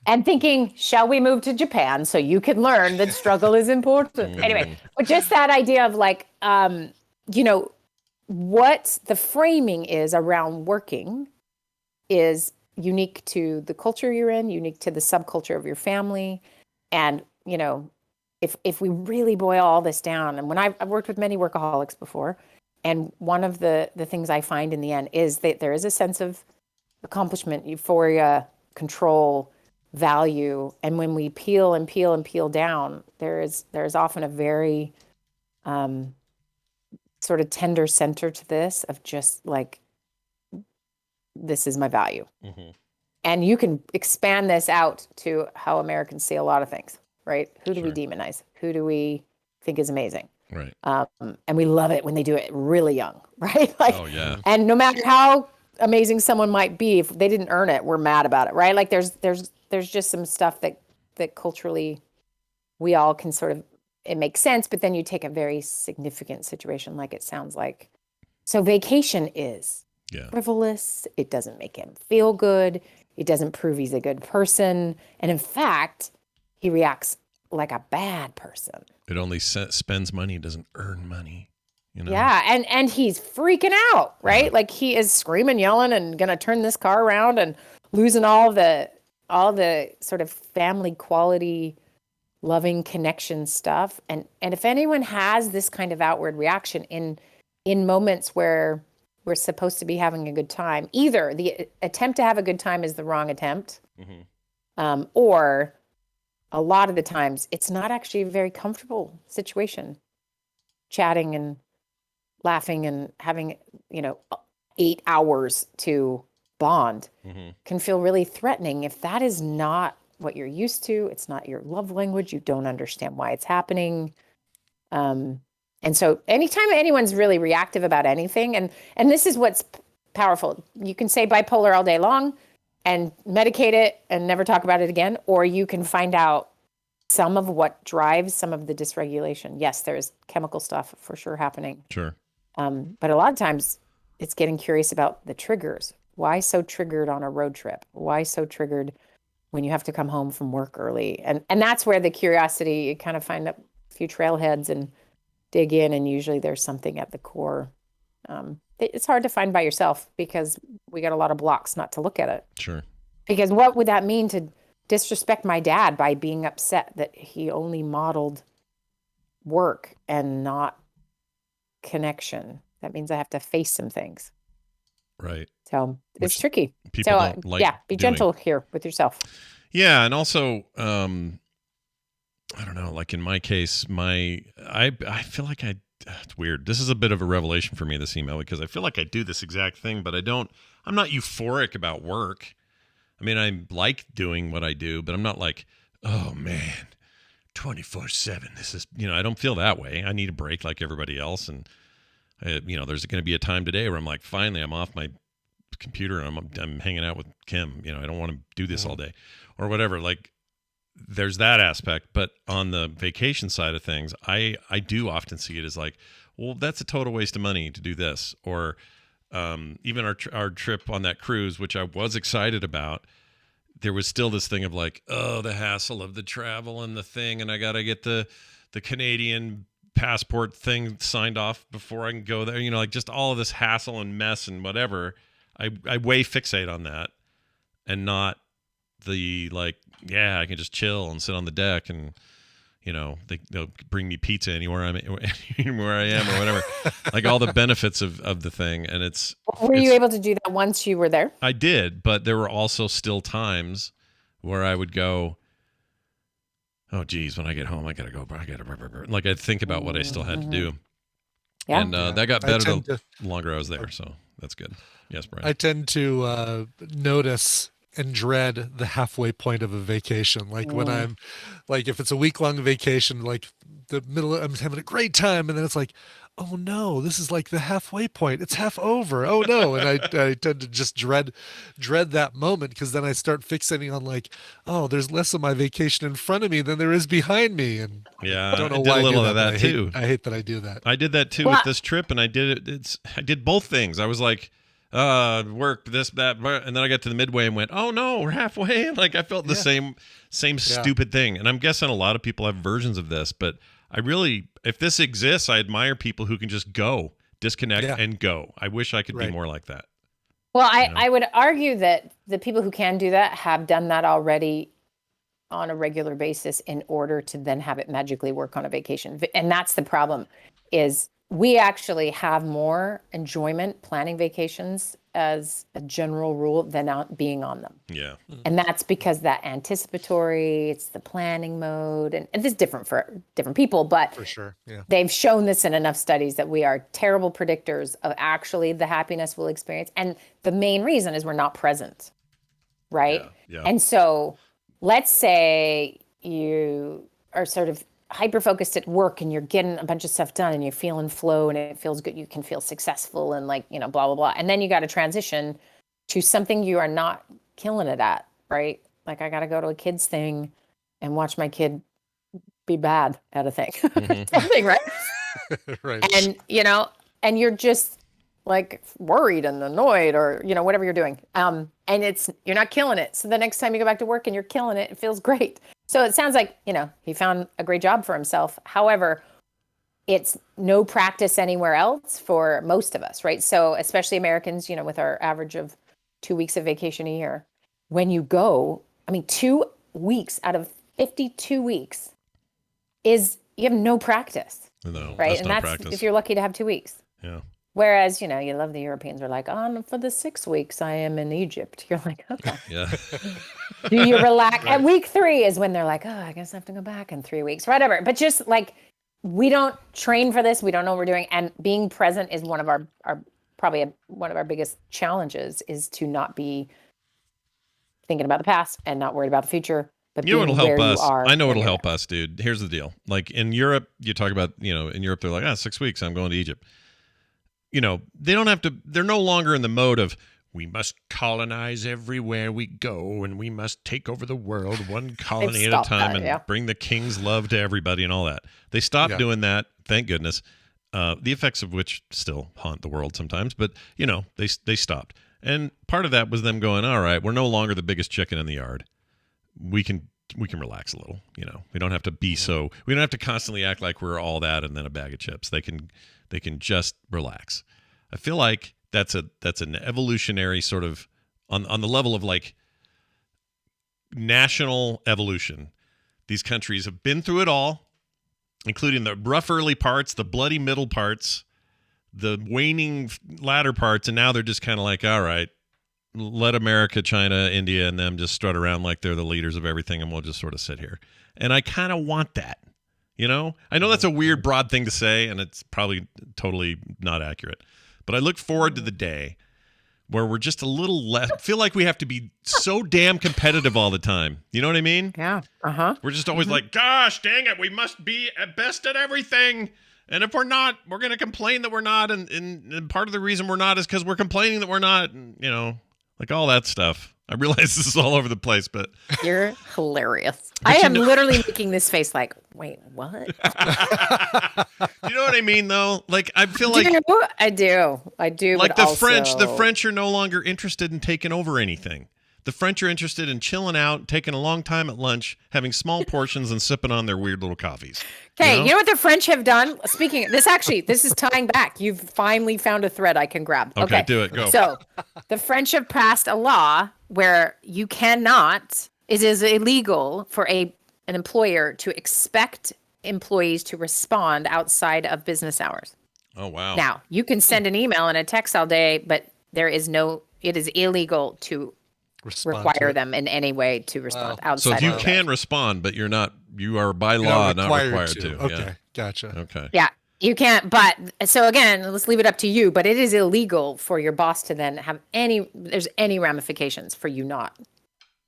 And thinking, shall we move to Japan so you can learn that struggle is important? Anyway, but just that idea of like, what the framing is around working is unique to the culture you're in, unique to the subculture of your family. And, if we really boil all this down, and when I've worked with many workaholics before, and one of the things I find in the end is that there is a sense of accomplishment, euphoria, control, value. And when we peel and peel and peel down, there's often a very sort of tender center to this of just like, this is my value. And you can expand this out to how Americans see a lot of things, right? Who do we demonize? Who do we think is amazing? Right. And we love it when they do it really young, right? Like, oh, yeah. And no matter how amazing someone might be, if they didn't earn it, we're mad about it, right? Like there's just some stuff that culturally we all can sort of, it makes sense, but then you take a very significant situation like it sounds like. So vacation is frivolous. It doesn't make him feel good. It doesn't prove he's a good person. And in fact, he reacts like a bad person. It only spends money. It doesn't earn money. Yeah. And he's freaking out, right? Yeah. Like he is screaming, yelling, and going to turn this car around and losing all the sort of family quality, loving connection stuff. And if anyone has this kind of outward reaction in moments where we're supposed to be having a good time, either the attempt to have a good time is the wrong attempt, or a lot of the times it's not actually a very comfortable situation. Chatting and laughing and having, 8 hours to bond can feel really threatening if that is not what you're used to. It's not your love language. You don't understand why it's happening. And so anytime anyone's really reactive about anything, and this is what's powerful, you can say bipolar all day long and medicate it and never talk about it again, or you can find out some of what drives some of the dysregulation. Yes, there's chemical stuff for sure happening. Sure. But a lot of times it's getting curious about the triggers. Why so triggered on a road trip? Why so triggered when you have to come home from work early? And that's where the curiosity, you kind of find a few trailheads and dig in, and usually there's something at the core. It's hard to find by yourself because we got a lot of blocks not to look at it. Sure. Because what would that mean to disrespect my dad by being upset that he only modeled work and not connection? That means I have to face some things. Right. So it's tricky. People So don't like be doing. gentle here with yourself. Yeah, and also I don't know, like in my case, I feel like it's weird. This is a bit of a revelation for me, this email, because I feel like I do this exact thing, but I'm not euphoric about work. I mean, I like doing what I do, but I'm not like, oh man, 24/7. This is, I don't feel that way. I need a break like everybody else. And, there's going to be a time today where I'm like, finally, I'm off my computer and I'm hanging out with Kim. I don't want to do this all day or whatever. Like, there's that aspect. But on the vacation side of things, I do often see it as like, well, that's a total waste of money to do this. Or even our trip on that cruise, which I was excited about, there was still this thing of like, oh, the hassle of the travel and the thing, and I got to get the Canadian passport thing signed off before I can go there. Like just all of this hassle and mess and whatever. I way fixate on that, and not the like, yeah, I can just chill and sit on the deck and they'll bring me pizza anywhere I am or whatever. Like all the benefits of the thing. And were you able to do that once you were there? I did, but there were also still times where I would go, oh, geez, when I get home, I got to go. Like I think about what I still had to do. Yeah. And that got better the longer I was there. So that's good. Yes, Brian. I tend to notice and dread the halfway point of a vacation. Like when I'm like, if it's a week-long vacation, like I'm having a great time. And then it's like, oh no, this is like the halfway point. It's half over. Oh no. And I tend to just dread that moment, because then I start fixating on like, oh, there's less of my vacation in front of me than there is behind me. And yeah, I don't know I did why a little I do of that, that too. I hate that I do that. I did that too with this trip, and I did both things. I was like, work this, that, and then I got to the midway and went, oh no, we're halfway. Like I felt the same stupid thing. And I'm guessing a lot of people have versions of this, but I really, if this exists, I admire people who can just go, disconnect and go. I wish I could be more like that. Well, I would argue that the people who can do that have done that already on a regular basis in order to then have it magically work on a vacation. And that's the problem, is we actually have more enjoyment planning vacations as a general rule than not being on them. Yeah. And that's because that anticipatory, it's the planning mode, and this is different for different people, but for sure, yeah. They've shown this in enough studies that we are terrible predictors of actually the happiness we'll experience. And the main reason is we're not present, right? Yeah. And so let's say you are sort of hyper-focused at work and you're getting a bunch of stuff done and you're feeling flow and it feels good. You can feel successful and like, blah, blah, blah. And then you got to transition to something you are not killing it at, right? Like I got to go to a kid's thing and watch my kid be bad at a thing, something, right? Right. And, and you're just like worried and annoyed or, whatever you're doing. And you're not killing it. So the next time you go back to work and you're killing it, it feels great. So it sounds like, he found a great job for himself. However, it's no practice anywhere else for most of us, right? So especially Americans, with our average of 2 weeks of vacation a year, when you go, 2 weeks out of 52 weeks you have no practice. No, right? That's practice. If you're lucky to have 2 weeks. Yeah. Whereas, you love the Europeans are like, for the 6 weeks I am in Egypt. You're like, okay. Yeah. Do you relax? Right. At week 3 is when they're like, I guess I have to go back in 3 weeks, whatever. But just like, we don't train for this. We don't know what we're doing. And being present is one of our probably one of our biggest challenges, is to not be thinking about the past and not worried about the future. But what'll help us? I know what'll help us, dude. Here's the deal. Like in Europe, you talk about, in Europe, they're like, 6 weeks, I'm going to Egypt. They don't have to, they're no longer in the mode of, we must colonize everywhere we go and we must take over the world one colony at a time and bring the king's love to everybody and all that. They stopped doing that, thank goodness. The effects of which still haunt the world sometimes, but they stopped. And part of that was them going, all right, we're no longer the biggest chicken in the yard. We can relax a little. We don't have to be we don't have to constantly act like we're all that and then a bag of chips. They can just relax. I feel like that's an evolutionary sort of on the level of like national evolution. These countries have been through it all, including the rough early parts, the bloody middle parts, the waning latter parts, and now they're just kind of like, all right, let America, China, India, and them just strut around like they're the leaders of everything, and we'll just sort of sit here. And I kind of want that. I know that's a weird, broad thing to say, and it's probably totally not accurate. But I look forward to the day where we're just a little less, feel like we have to be so damn competitive all the time. You know what I mean? Yeah. Uh-huh. We're just always like, gosh, dang it, we must be at best at everything. And if we're not, we're going to complain that we're not. And part of the reason we're not is because we're complaining that we're not. And, like all that stuff. I realize this is all over the place, but you're hilarious. I am literally making this face like, wait, what? You know what I mean, though? Like, I feel like I do. Like the French are no longer interested in taking over anything. The French are interested in chilling out, taking a long time at lunch, having small portions, and sipping on their weird little coffees. Okay, you know what the French have done? Speaking of this, this is tying back. You've finally found a thread I can grab. Okay, do it. Go. So, the French have passed a law where you cannot. It is illegal for an employer to expect employees to respond outside of business hours. Oh wow! Now you can send an email and a text all day, but it is illegal to require them in any way to respond outside. So if you can respond, but you're not You are by You're law not required to. Okay, Yeah. gotcha. Okay. Yeah, you can't. But so again, let's leave it up to you. But it is illegal for your boss to then have there's any ramifications for you not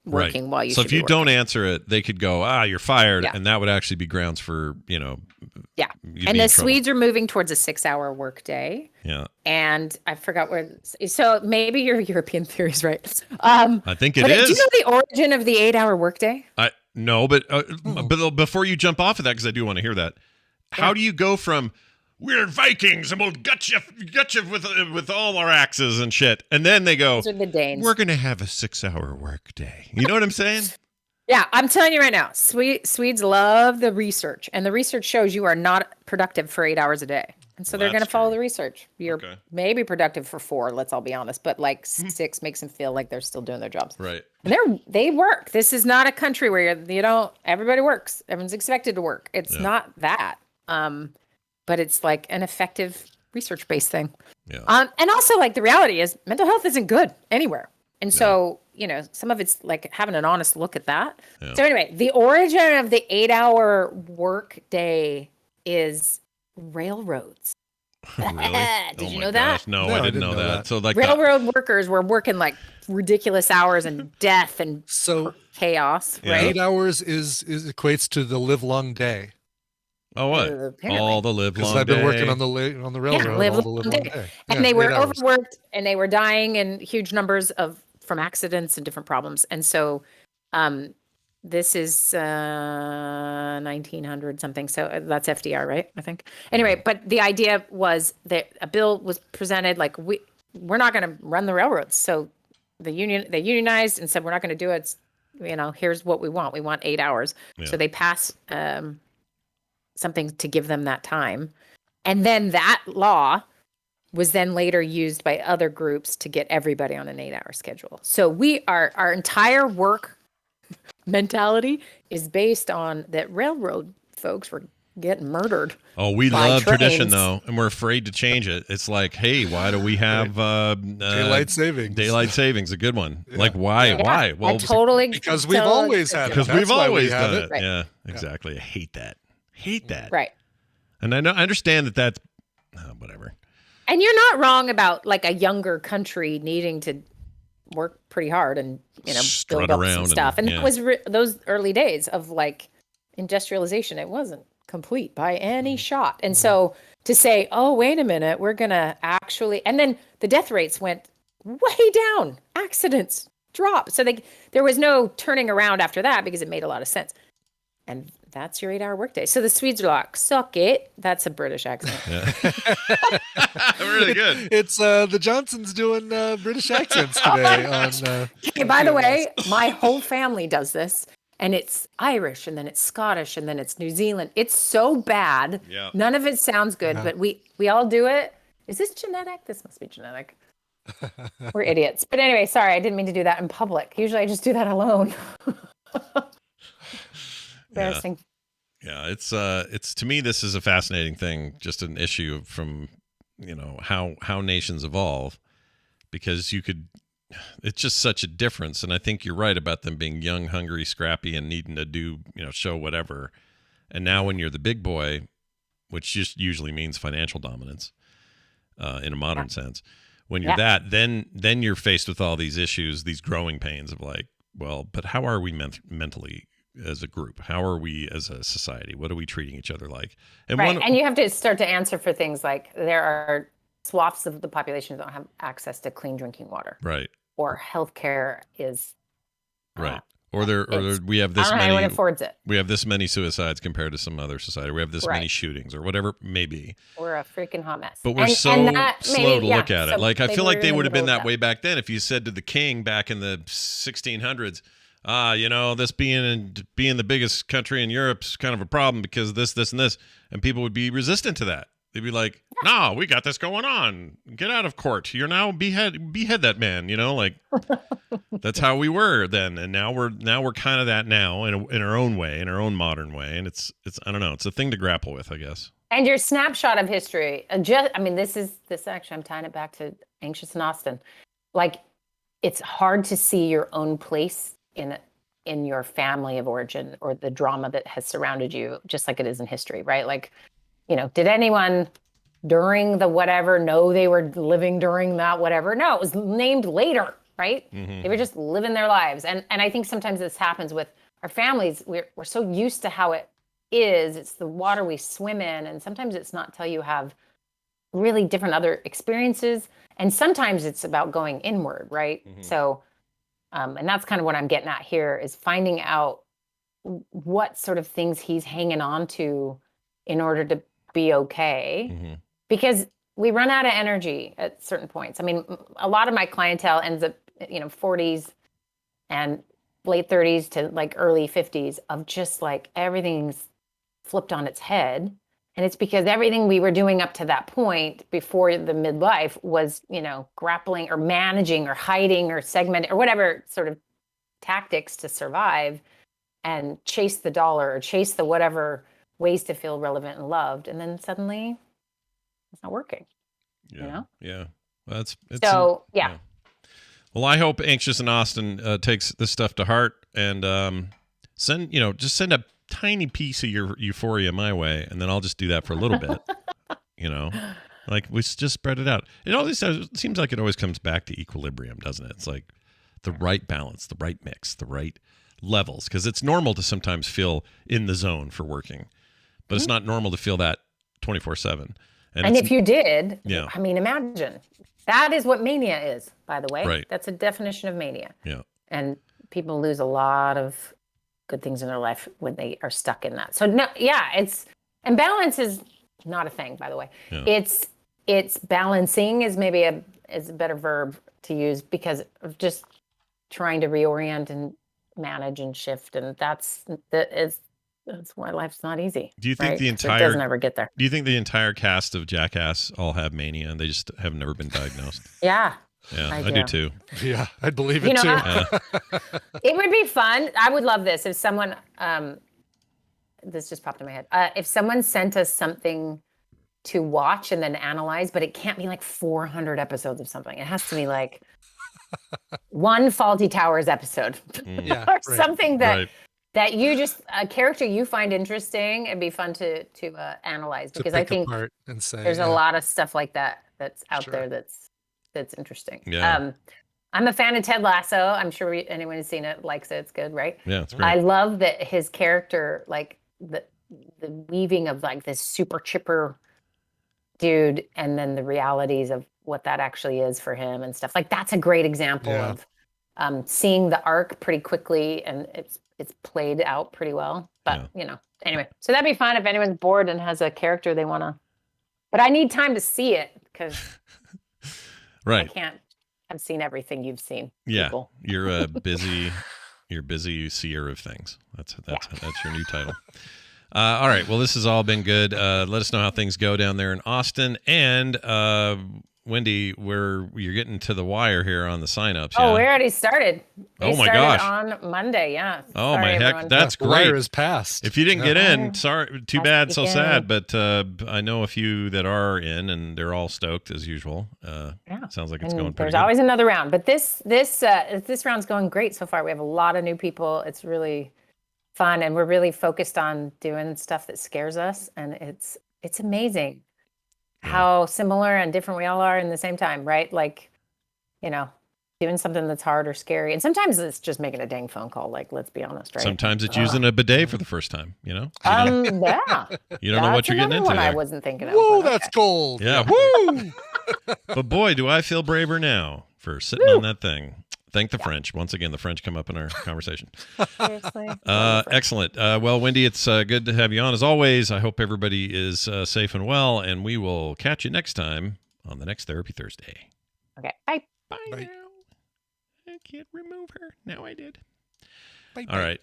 working while you. So should if you be don't working. answer it, they could go, you're fired, Yeah. and that would actually be grounds for Yeah, you'd and be in the trouble. Swedes are moving towards a 6-hour workday. Yeah. And I forgot where. So maybe your European theory is right. I think it but is. Do you know the origin of the 8-hour workday? No, but before you jump off of that, because I do want to hear that, how do you go from we're Vikings and we'll gut you with all our axes and shit, and then they go, Those are the Danes. we're gonna have a 6-hour work day. You know what I'm saying? Yeah, I'm telling you right now, Swedes love the research, and the research shows you are not productive for 8 hours a day. And so they're going to follow the research. You're maybe productive for 4, let's all be honest, but like 6 makes them feel like they're still doing their jobs. Right. And they work. This is not a country where everybody works. Everyone's expected to work. It's not that. But it's like an effective research-based thing. Yeah. And also, like, the reality is mental health isn't good anywhere. And so, some of it's like having an honest look at that. Yeah. So anyway, the origin of the 8-hour work day is railroads. Really? Did you know that? No, I didn't know that. So like railroad workers were working like ridiculous hours and death and chaos, right? 8 hours is equates to the livelong day. Oh, what? Apparently. All the live long Because I've been working day. on the railroad all the livelong day. And they were overworked and they were dying in huge numbers from accidents and different problems. And so this is 1900 something. So that's FDR, right? I think. Anyway, but the idea was that a bill was presented like we're not going to run the railroads. So they unionized and said we're not going to do it. Here's what we want. We want 8 hours. Yeah. So they passed something to give them that time. And then that law was then later used by other groups to get everybody on an 8-hour schedule. So our entire work mentality is based on that railroad folks were getting murdered. Oh, we by love tradition trains. though, and we're afraid to change it. It's like, hey, why do we have daylight savings? Daylight savings, a good one. Like, why? Yeah, Why? I totally because we've always had it. Because That's we've why we always have done it. it. Right. Yeah, exactly. I hate that. Right. And I understand that's whatever. And you're not wrong about like a younger country needing to work pretty hard and Strut build up around some and- stuff. And yeah. that was those early days of like industrialization. It wasn't complete by any shot. And so to say, oh, wait a minute, we're gonna actually, and then the death rates went way down. Accidents dropped. So there was no turning around after that because it made a lot of sense. And that's your 8-hour workday. So the Swedes are like, suck it. That's a British accent. Really good. It's the Johnsons doing British accents today on. Okay, by the way, my whole family does this, and it's Irish, and then it's Scottish, and then it's New Zealand. It's so bad. Yeah. None of it sounds good, but we all do it. Is this genetic? This must be genetic. We're idiots. But anyway, sorry, I didn't mean to do that in public. Usually I just do that alone. Embarrassing. Yeah, it's to me this is a fascinating thing, just an issue from how nations evolve, because it's just such a difference. And I think you're right about them being young, hungry, scrappy, and needing to do show whatever. And now when you're the big boy, which just usually means financial dominance in a modern sense, when you're that, then you're faced with all these issues, these growing pains of like, well, but how are we mentally as a group? How are we as a society? What are we treating each other like? And and you have to start to answer for things like there are swaths of the population that don't have access to clean drinking water. Right. Or healthcare is right. Or we have this I don't know many. anyone affords it. We have this many suicides compared to some other society. We have this many shootings or whatever it may be. We're a freaking hot mess. But we're slow to look at it. Like I feel like they would have been that way back then. If you said to the king back in the 1600s, this being the biggest country in Europe's kind of a problem because this, and this, and people would be resistant to that. They'd be like, "No, we got this going on. Get out of court. You're now behead that man." Like that's how we were then, and now we're kind of that now in our own way, in our own modern way, and it's I don't know. It's a thing to grapple with, I guess. And your snapshot of history, this actually, I'm tying it back to Anxious in Austin. Like, it's hard to see your own place in in your family of origin or the drama that has surrounded you, just like it is in history, right? Like, did anyone during the whatever know they were living during that whatever? No, it was named later, right? Mhm. They were just living their lives. And I think sometimes this happens with our families. We're so used to how it is. It's the water we swim in. And sometimes it's not till you have really different other experiences. And sometimes it's about going inward, right? So, and that's kind of what I'm getting at here is finding out what sort of things he's hanging on to in order to be okay. Because we run out of energy at certain points. I mean, a lot of my clientele ends up, 40s and late 30s to like early 50s of just like everything's flipped on its head. And it's because everything we were doing up to that point before the midlife was, grappling or managing or hiding or segmenting or whatever sort of tactics to survive and chase the dollar or chase the whatever ways to feel relevant and loved. And then suddenly it's not working. Yeah. Well, it's so, yeah. Well, I hope Anxious in Austin takes this stuff to heart and send a tiny piece of your euphoria my way, and then I'll just do that for a little bit. Like we just spread it out. It always seems like it always comes back to equilibrium, doesn't it? It's like the right balance, the right mix, the right levels, because it's normal to sometimes feel in the zone for working, but it's not normal to feel that 24/7. And if you did, yeah. I mean, imagine. That is what mania is, by the way. Right. That's a definition of mania. Yeah. And people lose a lot of good things in their life when they are stuck in that. So no, yeah, and balance is not a thing, by the way. Yeah. It's balancing is maybe a better verb to use because of just trying to reorient and manage and shift, and that's why life's not easy. Do you think right? the entire it doesn't ever get there? Do you think the entire cast of Jackass all have mania and they just have never been diagnosed? Yeah. Yeah, I do too. Yeah, I'd believe it too. It would be fun. I would love this if someone, this just popped in my head. If someone sent us something to watch and then analyze, but it can't be like 400 episodes of something. It has to be like one Faulty Towers episode or something that you just, a character you find interesting. It'd be fun to analyze because I think and say, there's a lot of stuff like that that's out there that's interesting. Yeah. I'm a fan of Ted Lasso. I'm sure anyone who's seen it likes it. It's good, right? Yeah, it's great. I love that his character, like the weaving of like this super chipper dude, and then the realities of what that actually is for him and stuff. Like that's a great example of seeing the arc pretty quickly, and it's played out pretty well. But anyway, so that'd be fun if anyone's bored and has a character they want to. But I need time to see it because. Right. I've seen everything you've seen. Yeah. People. You're a busy seer of things. That's your new title. All right. Well, this has all been good. Let us know how things go down there in Austin. And Wendy, you're getting to the wire here on the signups. Oh, we already started. Oh my gosh. On Monday, yeah. Oh sorry, my heck, everyone. that's The great. wire is passed. If you didn't get in, sorry, too bad, so again. sad. But I know a few that are in, and they're all stoked as usual. Sounds like it's going pretty There's good. always another round, but this round's going great so far. We have a lot of new people. It's really fun, and we're really focused on doing stuff that scares us, and it's amazing how similar and different we all are in the same time, right? Like, doing something that's hard or scary. And sometimes it's just making a dang phone call, like, let's be honest, right? Sometimes it's using a bidet for the first time, Yeah. You don't know what you're getting into one I there. wasn't thinking of. Whoa, but that's cold. Yeah, woo! But boy, do I feel braver now for sitting on that thing. Thank the French. Once again, the French come up in our conversation. Seriously. Excellent. Well, Wendy, it's good to have you on as always. I hope everybody is safe and well, and we will catch you next time on the next Therapy Thursday. Okay. Bye. Bye now. I can't remove her. Now I did. Bye. All right.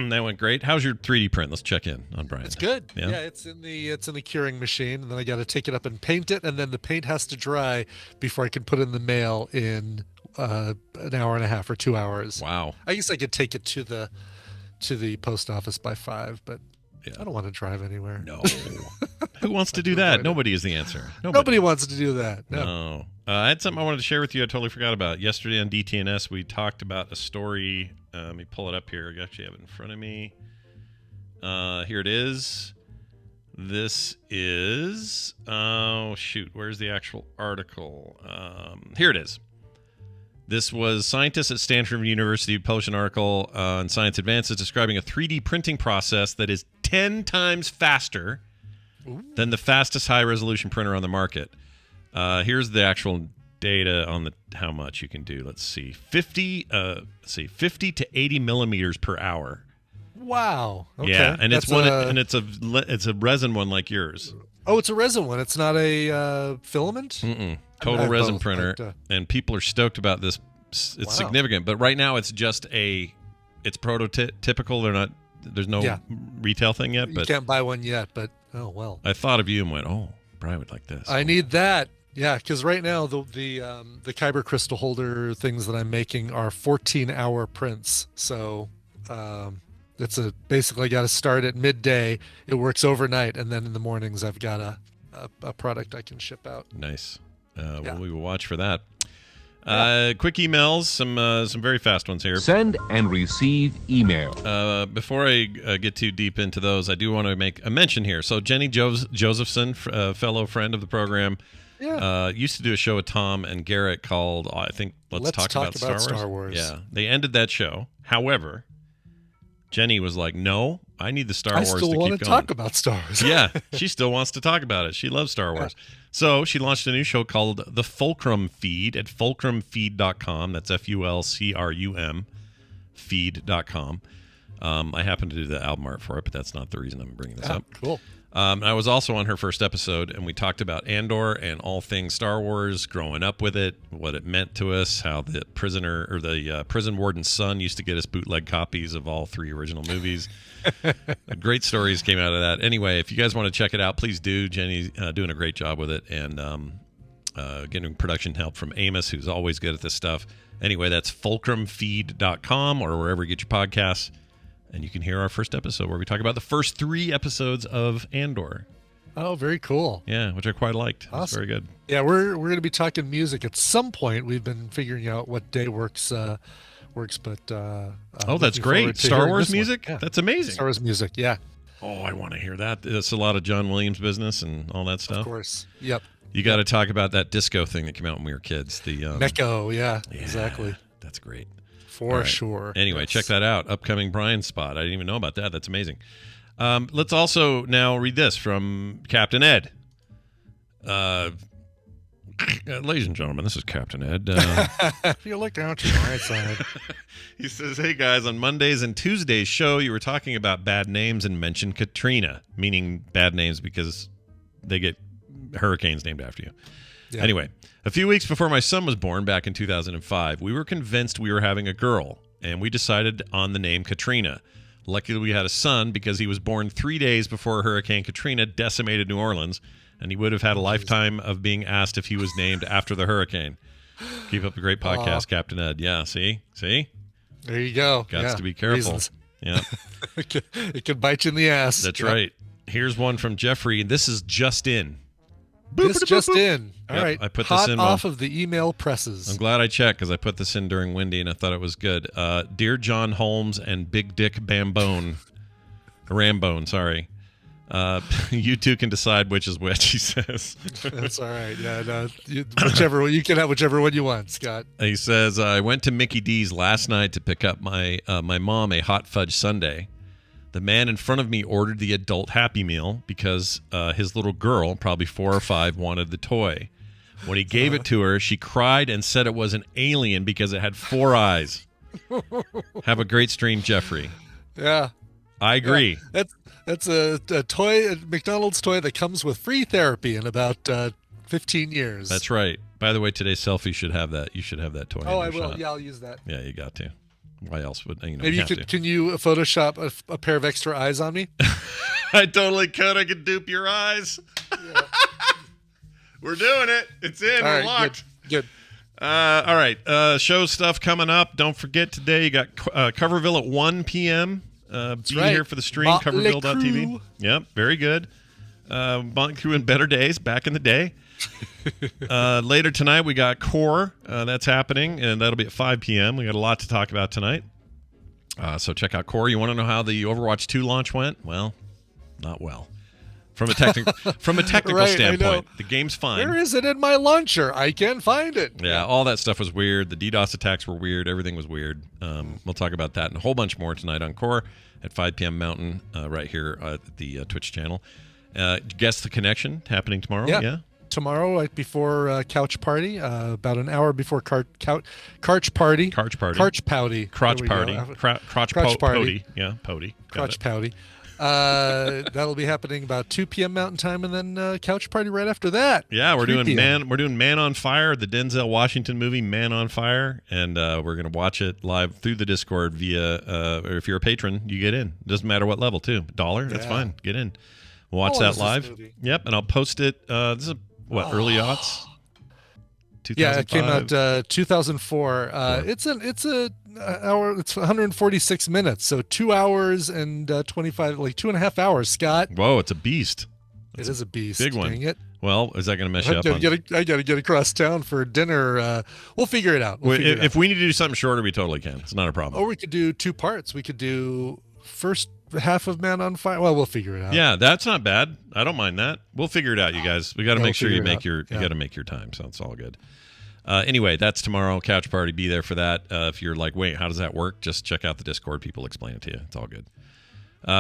That went great. How's your 3D print? Let's check in on Brian. It's good. Yeah? It's in the curing machine, and then I got to take it up and paint it, and then the paint has to dry before I can put it in the mail in an hour and a half or 2 hours. Wow. I guess I could take it to the post office by 5, but I don't want to drive anywhere. No. Who wants to do that? Nobody is the answer. Nobody wants to do that. No. I had something I wanted to share with you. I totally forgot about. Yesterday on DTNS, we talked about a story. Let me pull it up here. I actually have it in front of me. Here it is. This is... Oh, shoot. Where's the actual article? Here it is. This was scientists at Stanford University published an article on Science Advances describing a 3D printing process that is 10 times faster than the fastest high-resolution printer on the market. Here's the actual data on how much you can do. Let's see, 50 to 80 millimeters per hour. Wow. Okay. Yeah, and it's a resin one like yours. Oh, it's a resin one. It's not a filament. Total resin printer, and people are stoked about this. It's significant, but right now it's just it's prototypical. There's no retail thing yet. But you can't buy one yet. But oh well. I thought of you and went, oh, Brian would like this. I need that. Yeah, because right now the Kyber crystal holder things that I'm making are 14-hour prints. So it's basically got to start at midday. It works overnight, and then in the mornings I've got a product I can ship out. Nice. Well, we will watch for that. Quick emails, some very fast ones here. Send and receive email. Before I get too deep into those, I do want to make a mention here. So Jenny Josephson, fellow friend of the program, used to do a show with Tom and Garrett called, I think, Let's Talk About Star Wars. Yeah, they ended that show. However, Jenny was like, no, I need the Star Wars to keep going. I still want to talk about Star Wars. Yeah, she still wants to talk about it. She loves Star Wars. So she launched a new show called The Fulcrum Feed at fulcrumfeed.com. That's FULCRUM feed.com. I happen to do the album art for it, but that's not the reason I'm bringing this up. Cool. I was also on her first episode, and we talked about Andor and all things Star Wars, growing up with it, what it meant to us, how the prison warden's son used to get us bootleg copies of all 3 original movies. Great stories came out of that. Anyway, if you guys want to check it out, please do. Jenny's doing a great job with it, and getting production help from Amos, who's always good at this stuff. Anyway, that's fulcrumfeed.com or wherever you get your podcasts. And you can hear our first episode where we talk about the first 3 episodes of Andor. Oh, very cool. Yeah, which I quite liked. Awesome. It's very good. Yeah, we're going to be talking music at some point. We've been figuring out what day works, but that's great. Star Wars music? Yeah. That's amazing. Star Wars music, yeah. Oh, I want to hear that. It's a lot of John Williams business and all that stuff. Of course. Yep. You got to talk about that disco thing that came out when we were kids. The Mecco, yeah, exactly. That's great. For sure. Anyway, check that out. Upcoming Brian spot. I didn't even know about that. That's amazing. Let's also now read this from Captain Ed. Ladies and gentlemen, this is Captain Ed. You're looking out to the right side. He says, hey guys, on Mondays and Tuesdays show, you were talking about bad names and mentioned Katrina, meaning bad names because they get hurricanes named after you. Yeah. Anyway, a few weeks before my son was born back in 2005, we were convinced we were having a girl, and we decided on the name Katrina. Luckily, we had a son because he was born 3 days before Hurricane Katrina decimated New Orleans, and he would have had a lifetime of being asked if he was named after the hurricane. Keep up the great podcast, Captain Ed. Yeah, see? There you go. Got to be careful. Reasons. Yeah. It could bite you in the ass. That's right. Here's one from Jeffrey. This is just in. This just in. All right. I put Hot this in off of the email presses. I'm glad I checked because I put this in during Wendy and I thought it was good. Dear John Holmes and Big Dick Rambone, sorry. You two can decide which is which, he says. That's all right. Yeah, no, whichever one, you can have whichever one you want, Scott. He says, I went to Mickey D's last night to pick up my mom a hot fudge sundae. The man in front of me ordered the adult Happy Meal because his little girl, probably 4 or 5, wanted the toy. When he gave it to her, she cried and said it was an alien because it had 4 eyes. Have a great stream, Jeffrey. Yeah. I agree. Yeah. That's a toy, a McDonald's toy that comes with free therapy in about 15 years. That's right. By the way, today's selfie should have that. You should have that toy. Oh, I will. Yeah, I'll use that. Yeah, you got to. Why else would you know? Maybe you could. Can you Photoshop a pair of extra eyes on me? I totally could. I could dupe your eyes. Yeah. We're doing it. It's in. We're locked. Good. All right. Show stuff coming up. Don't forget today you got Coverville at 1 p.m. Be here for the stream. Coverville.tv. Yep. Very good. Gone through in better days back in the day. Later tonight, we got Core. That's happening, and that'll be at 5 p.m. We got a lot to talk about tonight. So check out Core. You want to know how the Overwatch 2 launch went? Well, not well. From a technical Right, standpoint, the game's fine. Where is it in my launcher? I can't find it. Yeah, all that stuff was weird. The DDoS attacks were weird. Everything was weird. We'll talk about that and a whole bunch more tonight on Core at 5 p.m. Mountain, right here at the Twitch channel. Guess the Connection happening tomorrow. Yeah. Tomorrow, right before Couch Party, about an hour before Carch Party. Crotch Party. Crotch Pouty. Crotch Party. Crotch Party. Yeah, Pouty. Crotch Pouty. That'll be happening about 2 p.m. Mountain Time, and then Couch Party right after that. Yeah, we're doing PM. Man on Fire, the Denzel Washington movie Man on Fire, and we're gonna watch it live through the Discord via. Or if you're a patron, you get in. Doesn't matter what level too. $1, that's fine. Get in. We'll watch that live. Yep, and I'll post it. This is early aughts. Yeah, it came out 2004. It's a hour. It's 146 minutes, so 2 hours and 25, like 2.5 hours. Scott. Whoa, it's a beast. It is a beast. Big one. Dang it. Well, is that going to mess you up? I got to get across town for dinner. We'll figure it out. If we need to do something shorter, we totally can. It's not a problem. Or we could do 2 parts. We could do first half of Man on Fire. Well, we'll figure it out. Yeah, that's not bad. I don't mind that. We'll figure it out, you guys. We got to make sure you make you got to make your time. So it's all good. Anyway, that's tomorrow. Couch Party. Be there for that. If you're like, wait, how does that work? Just check out the Discord. People explain it to you. It's all good.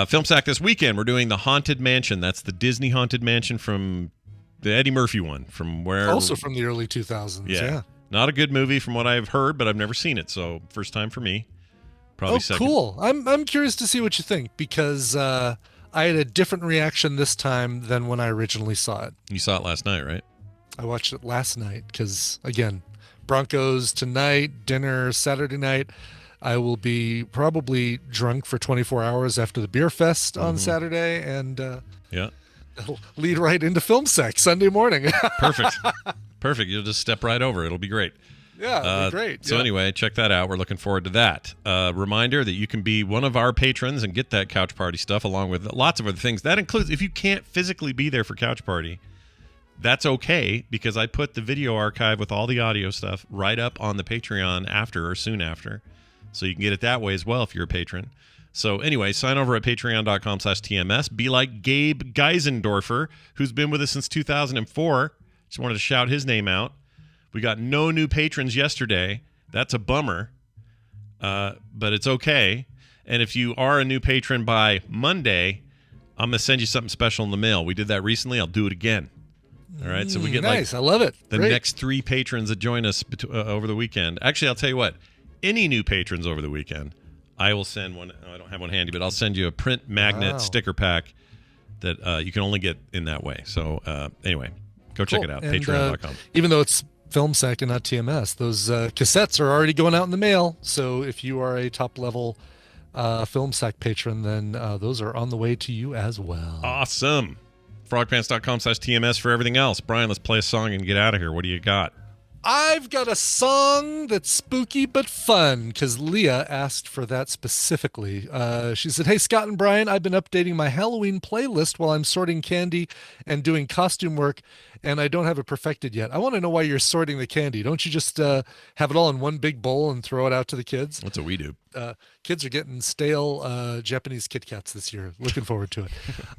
Film Sack this weekend. We're doing the Haunted Mansion. That's the Disney Haunted Mansion from the Eddie Murphy one. From where? Also from the early 2000s. Yeah. Not a good movie from what I've heard, but I've never seen it. So first time for me. Probably second. Cool. I'm curious to see what you think, because I had a different reaction this time than when I originally saw it. You saw it last night, right? I watched it last night because, again, Broncos tonight, dinner Saturday night. I will be probably drunk for 24 hours after the beer fest on Saturday, and it'll lead right into Film Sack Sunday morning. Perfect. You'll just step right over. It'll be great. Yeah, it'll be great. So anyway, check that out. We're looking forward to that. Reminder that you can be one of our patrons and get that Couch Party stuff along with lots of other things. That includes, if you can't physically be there for Couch Party, that's okay, because I put the video archive with all the audio stuff right up on the Patreon after or soon after. So you can get it that way as well if you're a patron. So anyway, sign over at patreon.com/TMS. Be like Gabe Geisendorfer, who's been with us since 2004. Just wanted to shout his name out. We got no new patrons yesterday. That's a bummer, but it's okay. And if you are a new patron by Monday, I'm going to send you something special in the mail. We did that recently. I'll do it again. All right, so we get nice. I love it. The next 3 patrons that join us over the weekend. Actually, I'll tell you what. Any new patrons over the weekend, I will send one. I don't have one handy, but I'll send you a print magnet sticker pack that you can only get in that way. So anyway, go check it out. Patreon.com. Even though it's Film Sack and not TMS, those cassettes are already going out in the mail. So if you are a top level Film Sack patron, then those are on the way to you as well. Awesome. Frogpants.com/TMS for everything else. Brian, let's play a song and get out of here. What do you got? I've got a song that's spooky but fun, because Leah asked for that specifically. She said, "Hey, Scott and Brian, I've been updating my Halloween playlist while I'm sorting candy and doing costume work, and I don't have it perfected yet. I want to know why you're sorting the candy. Don't you just have it all in one big bowl and throw it out to the kids?" That's what we do. Kids are getting stale Japanese Kit Kats this year. Looking forward to it.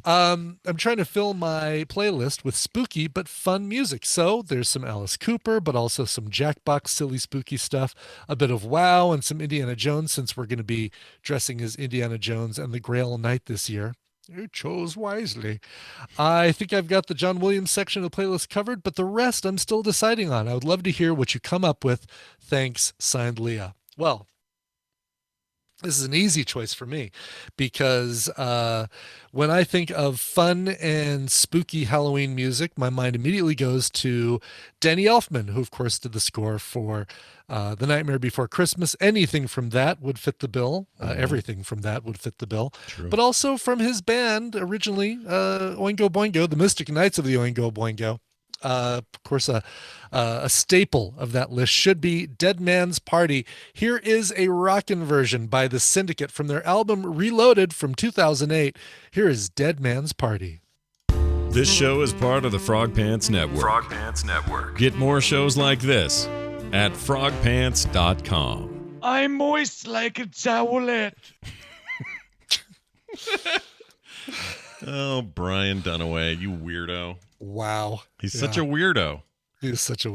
I'm trying to fill my playlist with spooky but fun music. So there's some Alice Cooper, but also some Jackbox silly spooky stuff, a bit of WoW, and some Indiana Jones, since we're going to be dressing as Indiana Jones and the Grail Knight this year. You chose wisely. I think I've got the John Williams section of the playlist covered, but the rest I'm still deciding on. I would love to hear what you come up with. Thanks, signed Leah. Well, this is an easy choice for me, because when I think of fun and spooky Halloween music, my mind immediately goes to Danny Elfman, who, of course, did the score for The Nightmare Before Christmas. Anything from that would fit the bill. Everything from that would fit the bill. True. But also from his band, originally, Oingo Boingo, the Mystic Knights of the Oingo Boingo. Of course, a staple of that list should be Dead Man's Party. Here is a rockin' version by The Syndicate from their album Reloaded from 2008. Here is Dead Man's Party. This show is part of the Frog Pants Network. Frog Pants Network. Get more shows like this at frogpants.com. I'm moist like a towelette. Oh, Brian Dunaway, you weirdo. Wow. He's such a weirdo. He is such a